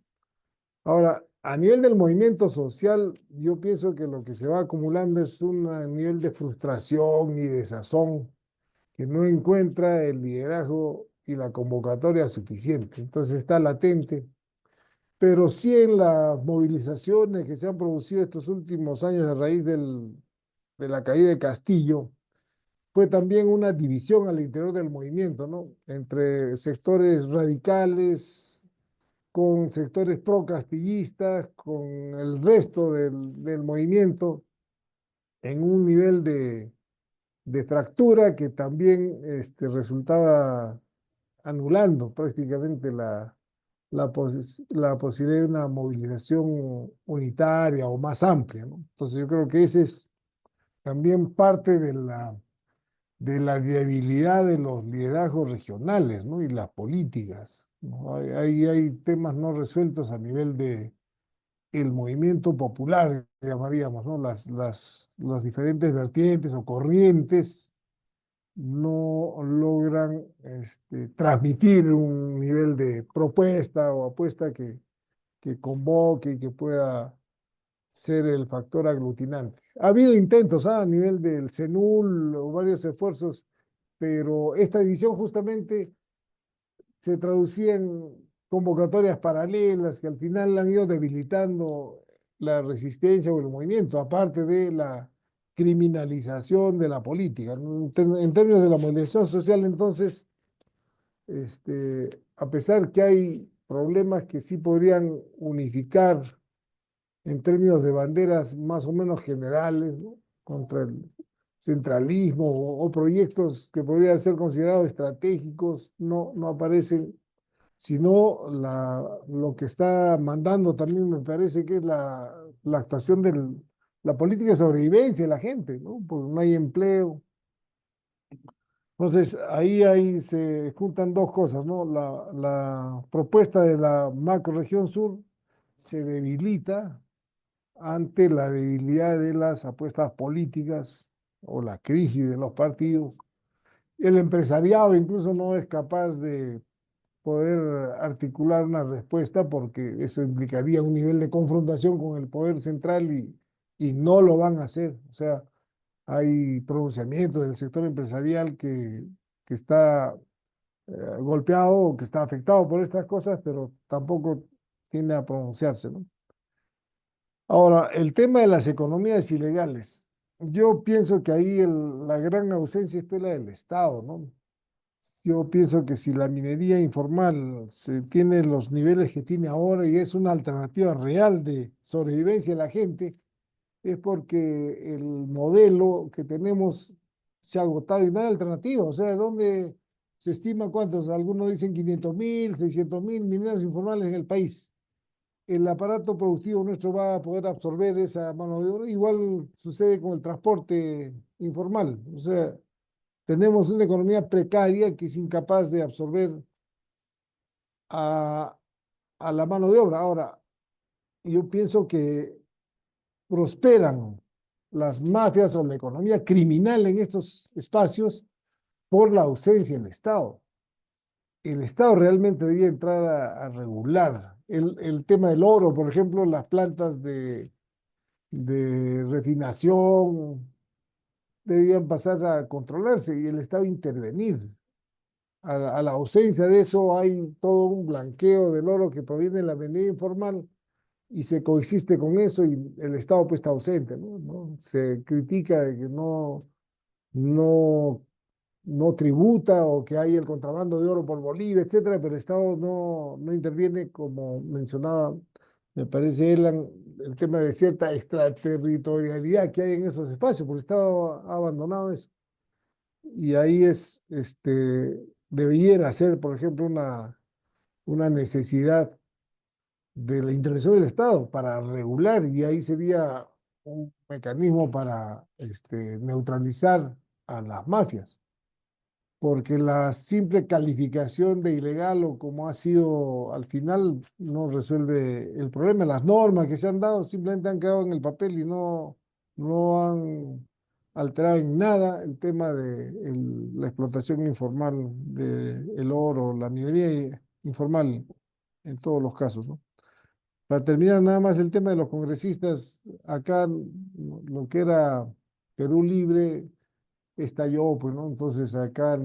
Ahora, a nivel del movimiento social, yo pienso que lo que se va acumulando es un nivel de frustración y desazón que no encuentra el liderazgo y la convocatoria suficiente. Entonces está latente, pero sí en las movilizaciones que se han producido estos últimos años a raíz de la caída de Castillo, fue también una división al interior del movimiento, ¿no? Entre sectores radicales, con sectores pro-castillistas, con el resto del movimiento, en un nivel de fractura que también resultaba anulando prácticamente la posibilidad de una movilización unitaria o más amplia, ¿no? Entonces yo creo que ese es también parte de la debilidad de los liderazgos regionales, ¿no? Y las políticas, ¿no? Hay temas no resueltos a nivel de el movimiento popular, llamaríamos, ¿no? Las diferentes vertientes o corrientes no logran transmitir un nivel de propuesta o apuesta que convoque y que pueda ser el factor aglutinante. Ha habido intentos a nivel del CENUL o varios esfuerzos, pero esta división justamente se traducía en convocatorias paralelas que al final han ido debilitando la resistencia o el movimiento, aparte de la criminalización de la política. En términos de la movilización social, entonces, a pesar que hay problemas que sí podrían unificar en términos de banderas más o menos generales, ¿no? Contra el centralismo o proyectos que podrían ser considerados estratégicos, no aparecen, sino lo que está mandando también me parece que es la actuación de la política de sobrevivencia de la gente, ¿no? Porque no hay empleo. Entonces, ahí se juntan dos cosas, ¿no? La propuesta de la macrorregión sur se debilita ante la debilidad de las apuestas políticas o la crisis de los partidos. El empresariado incluso no es capaz de poder articular una respuesta porque eso implicaría un nivel de confrontación con el poder central y no lo van a hacer. O sea, hay pronunciamientos del sector empresarial que está golpeado o que está afectado por estas cosas, pero tampoco tiende a pronunciarse, ¿no? Ahora, el tema de las economías ilegales. Yo pienso que ahí la gran ausencia es la del Estado, ¿no? Yo pienso que si la minería informal se tiene los niveles que tiene ahora y es una alternativa real de sobrevivencia de la gente, es porque el modelo que tenemos se ha agotado y no hay alternativa. O sea, ¿dónde se estima cuántos? Algunos dicen 500.000, 600.000 mineros informales en el país. El aparato productivo nuestro va a poder absorber esa mano de obra. Igual sucede con el transporte informal. O sea, tenemos una economía precaria que es incapaz de absorber a, a la mano de obra. Ahora, yo pienso que prosperan las mafias o la economía criminal en estos espacios por la ausencia del Estado. El Estado realmente debía entrar a regular el tema del oro, por ejemplo, las plantas de de refinación, debían pasar a controlarse y el Estado intervenir. A la ausencia de eso hay todo un blanqueo del oro que proviene de la minería informal y se coexiste con eso y el Estado pues está ausente, ¿no? Se critica de que no, no tributa o que hay el contrabando de oro por Bolivia, etcétera, pero el Estado no interviene, como mencionaba, me parece, Elan, el tema de cierta extraterritorialidad que hay en esos espacios, porque el Estado ha abandonado eso. Y ahí debiera ser, por ejemplo, una necesidad de la intervención del Estado para regular, y ahí sería un mecanismo para neutralizar a las mafias, porque la simple calificación de ilegal o como ha sido al final no resuelve el problema. Las normas que se han dado simplemente han quedado en el papel y no han alterado en nada el tema de la explotación informal del oro, la minería informal en todos los casos, ¿no? Para terminar, nada más el tema de los congresistas, acá lo que era Perú Libre estalló, pues, ¿no? Entonces acá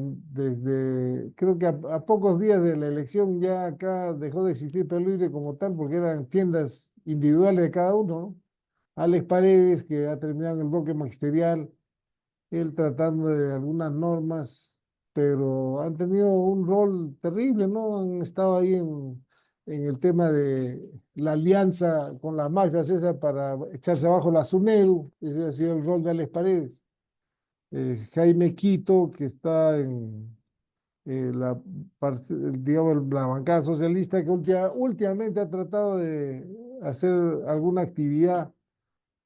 creo que a pocos días de la elección ya acá dejó de existir Perú Libre como tal, porque eran tiendas individuales de cada uno, ¿no? Alex Paredes, que ha terminado en el bloque magisterial, él tratando de algunas normas, pero han tenido un rol terrible, ¿no? Han estado ahí en el tema de la alianza con las mafias esa para echarse abajo la SUNEDU, ese ha sido el rol de Alex Paredes. Jaime Quito, que está en digamos, la bancada socialista, que últimamente ha tratado de hacer alguna actividad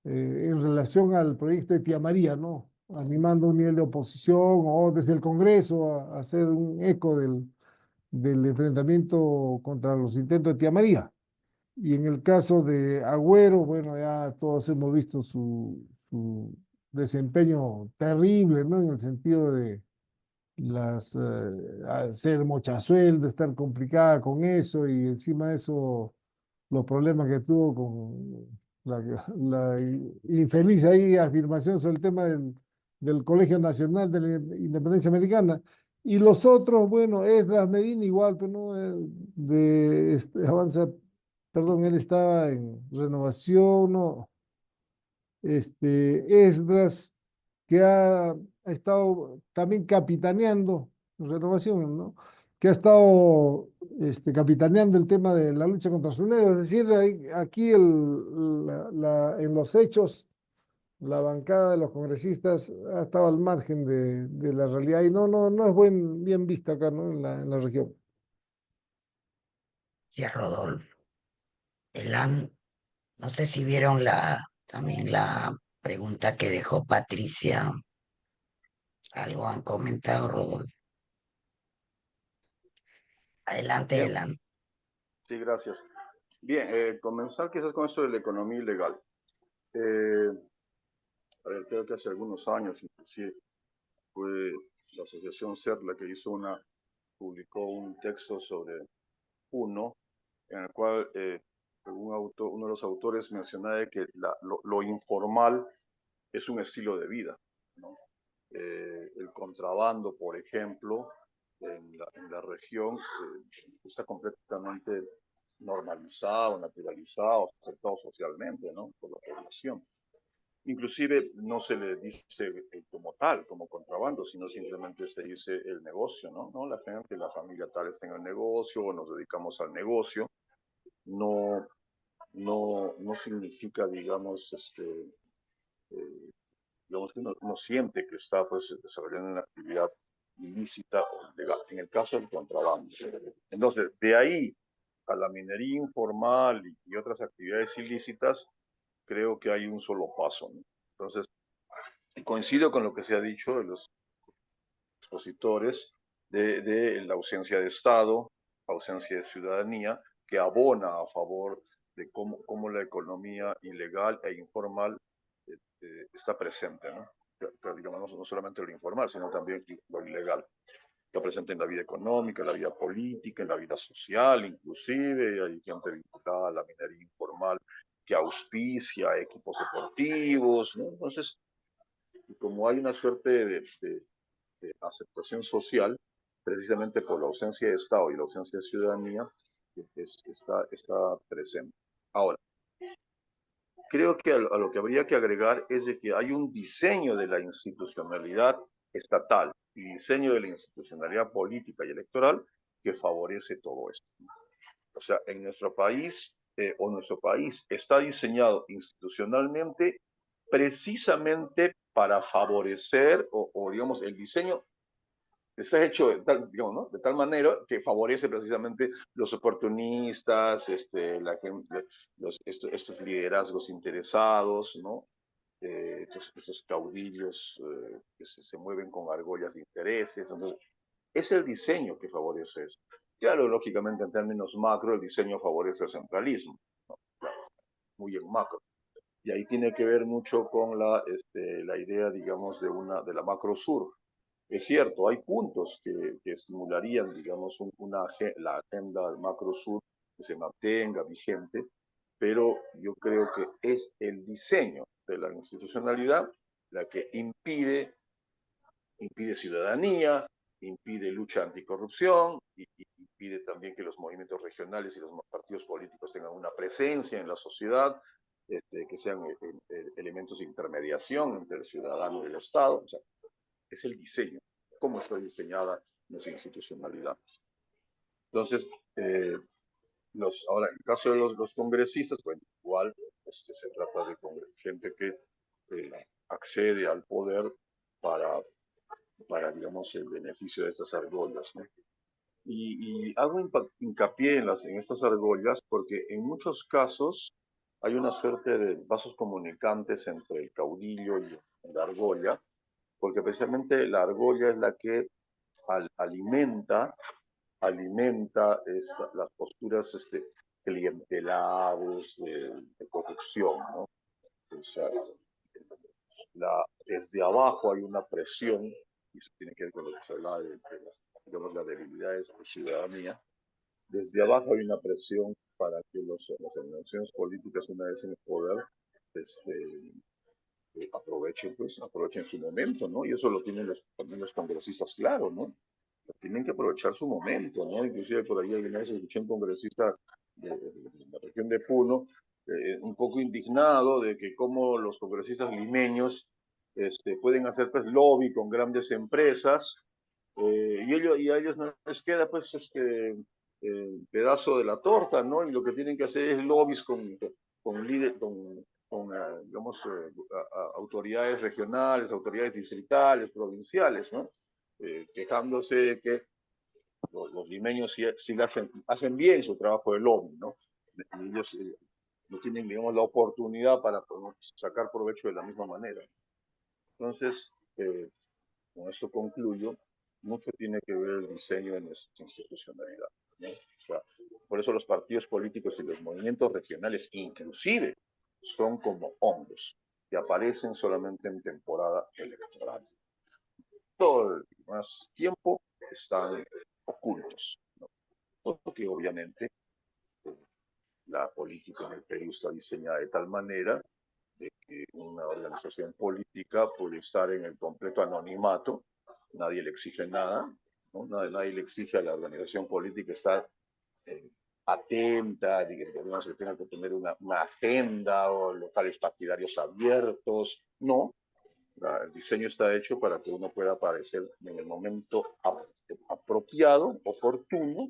en relación al proyecto de Tía María, ¿no? Animando un nivel de oposición o desde el Congreso a hacer un eco del enfrentamiento contra los intentos de Tía María. Y en el caso de Agüero, bueno, ya todos hemos visto su desempeño terrible, ¿no? En el sentido de ser mochasueldo, estar complicada con eso y encima de eso los problemas que tuvo con la infeliz ahí afirmación sobre el tema del Colegio Nacional de la Independencia Americana. Y los otros, bueno, Esdras Medina igual, pero no avanza, perdón, él estaba en renovación, no, Esdras, que ha estado también capitaneando renovación, ¿no? Que ha estado capitaneando el tema de la lucha contra SUNEDU. Es decir, aquí en los hechos, la bancada de los congresistas ha estado al margen de la realidad y no es bien vista acá, ¿no? En la región. Sí, Rodolfo. Elan, no sé si vieron también la pregunta que dejó Patricia. Algo han comentado, Rodolfo. Adelante, Bien, Elan. sí, gracias. Bien, comenzar quizás con esto de la economía ilegal. A ver, creo que hace algunos años, inclusive, fue la asociación CER la que publicó un texto sobre uno, en el cual uno de los autores mencionaba que lo informal es un estilo de vida, ¿no? El contrabando, por ejemplo, en la región está completamente normalizado, naturalizado, aceptado socialmente, ¿no? Por la población. Inclusive no se le dice como tal, como contrabando, sino simplemente se dice el negocio, ¿no? ¿No? La gente, la familia tal está en el negocio o nos dedicamos al negocio. No, no significa, digamos que uno siente que está pues desarrollando una actividad ilícita o legal, en el caso del contrabando. Entonces, de ahí a la minería informal y otras actividades ilícitas, creo que hay un solo paso, ¿no? Entonces, coincido con lo que se ha dicho de los expositores de la ausencia de Estado, ausencia de ciudadanía, que abona a favor de cómo la economía ilegal e informal está presente, ¿no? Digamos, no solamente lo informal, sino también lo ilegal. Está presente en la vida económica, en la vida política, en la vida social, inclusive hay gente vinculada a la minería informal que auspicia equipos deportivos, ¿no? Entonces, como hay una suerte de aceptación social, precisamente por la ausencia de Estado y la ausencia de ciudadanía, está presente. Ahora, creo que a lo que habría que agregar es de que hay un diseño de la institucionalidad estatal y diseño de la institucionalidad política y electoral que favorece todo esto. O sea, en nuestro país, nuestro país está diseñado institucionalmente precisamente para favorecer, digamos, el diseño está hecho de tal, digamos, ¿no? De tal manera que favorece precisamente los oportunistas, estos liderazgos interesados, ¿no? Estos caudillos que se mueven con argollas de intereses. Entonces, es el diseño que favorece eso. Claro, lógicamente en términos macro, el diseño favorece el centralismo, ¿no? Claro, muy en macro. Y ahí tiene que ver mucho con la idea, digamos, de la macro sur. Es cierto, hay puntos que estimularían, digamos, la agenda del macro sur que se mantenga vigente, pero yo creo que es el diseño de la institucionalidad la que impide ciudadanía, impide lucha anticorrupción y impide también que los movimientos regionales y los partidos políticos tengan una presencia en la sociedad, que sean elementos de intermediación entre el ciudadano y el Estado. O sea, es el diseño, cómo está diseñada nuestra institucionalidad. Entonces, ahora, en el caso de los congresistas, bueno, igual se trata de gente que accede al poder para, digamos, el beneficio de estas argollas, ¿no? Y hago hincapié en estas argollas porque en muchos casos hay una suerte de vasos comunicantes entre el caudillo y la argolla, porque precisamente la argolla es la que alimenta las posturas clientelares de corrupción, ¿no? O sea, desde abajo hay una presión, y eso tiene que ver con lo que se hablaba de digamos, las debilidades de la ciudadanía. Desde abajo hay una presión para que las organizaciones políticas, una vez en el poder, aprovechen su momento, ¿no? Y eso lo tienen también los congresistas claro, ¿no? Tienen que aprovechar su momento, ¿no? Inclusive por ahí alguna vez escuché un congresista de la región de Puno, un poco indignado de que cómo los congresistas limeños pueden hacer pues lobby con grandes empresas, y a ellos no les queda pues pedazo de la torta, ¿no? Y lo que tienen que hacer es lobbies con digamos, autoridades regionales, autoridades distritales, provinciales, ¿no? Quejándose de que los limeños sí hacen bien su trabajo de lobby, ¿no? Y ellos no tienen, digamos, la oportunidad para sacar provecho de la misma manera. Entonces, con esto concluyo, mucho tiene que ver el diseño de nuestra institucionalidad, ¿no? O sea, por eso los partidos políticos y los movimientos regionales inclusive son como hongos que aparecen solamente en temporada electoral. Todo el más tiempo están ocultos, ¿no? Porque obviamente la política en el Perú está diseñada de tal manera de que una organización política puede estar en el completo anonimato, nadie le exige nada, ¿no? Nadie le exige a la organización política estar atenta, de que tenga que tener una agenda o locales partidarios abiertos, no. El diseño está hecho para que uno pueda aparecer en el momento apropiado, oportuno,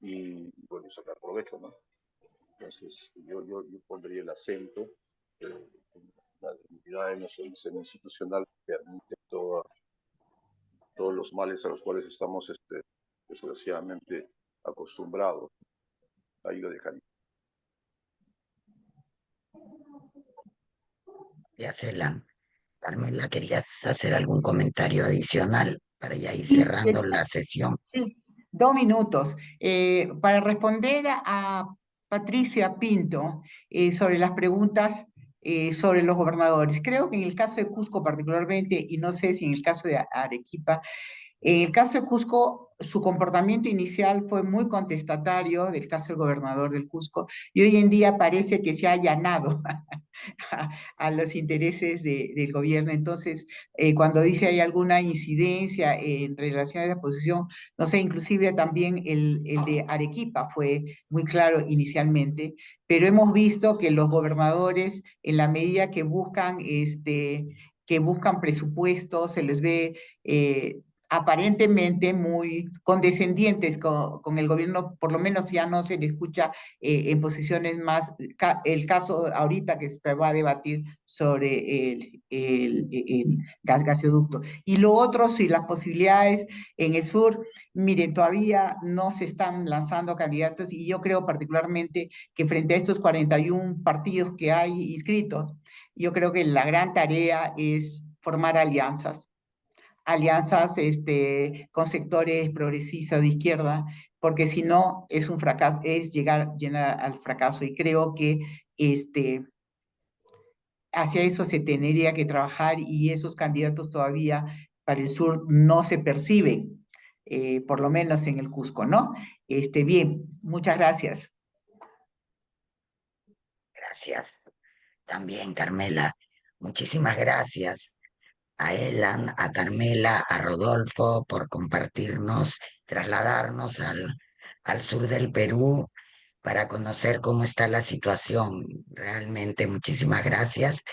y bueno, sacar provecho, ¿no? Entonces, yo pondría el acento en la debilidad de nuestro diseño institucional que permite todos los males a los cuales estamos desgraciadamente acostumbrados. Ahí lo dejaría. Gracias, Carmela, ¿querías hacer algún comentario adicional para ya ir cerrando la sesión? Sí, 2 minutos. Para responder a Patricia Pinto sobre las preguntas sobre los gobernadores. Creo que en el caso de Cusco particularmente, y no sé si en el caso de Arequipa, En el caso de Cusco, su comportamiento inicial fue muy contestatario del caso del gobernador del Cusco y hoy en día parece que se ha allanado a los intereses del gobierno. Entonces, cuando dice hay alguna incidencia en relación a la posición, no sé, inclusive también el de Arequipa fue muy claro inicialmente, pero hemos visto que los gobernadores, en la medida que buscan presupuestos, se les ve aparentemente muy condescendientes con el gobierno, por lo menos ya no se le escucha en posiciones más, el caso ahorita que se va a debatir sobre el gasoducto. Y lo otro, si las posibilidades en el sur, miren, todavía no se están lanzando candidatos y yo creo particularmente que frente a estos 41 partidos que hay inscritos, yo creo que la gran tarea es formar alianzas con sectores progresistas de izquierda, porque si no es un fracaso, es llegar al fracaso. Y creo que hacia eso se tendría que trabajar y esos candidatos todavía para el sur no se perciben, por lo menos en el Cusco, ¿no? Bien, muchas gracias. Gracias también, Carmela. Muchísimas gracias a Elan, a Carmela, a Rodolfo por compartirnos, trasladarnos al sur del Perú para conocer cómo está la situación. Realmente, muchísimas gracias.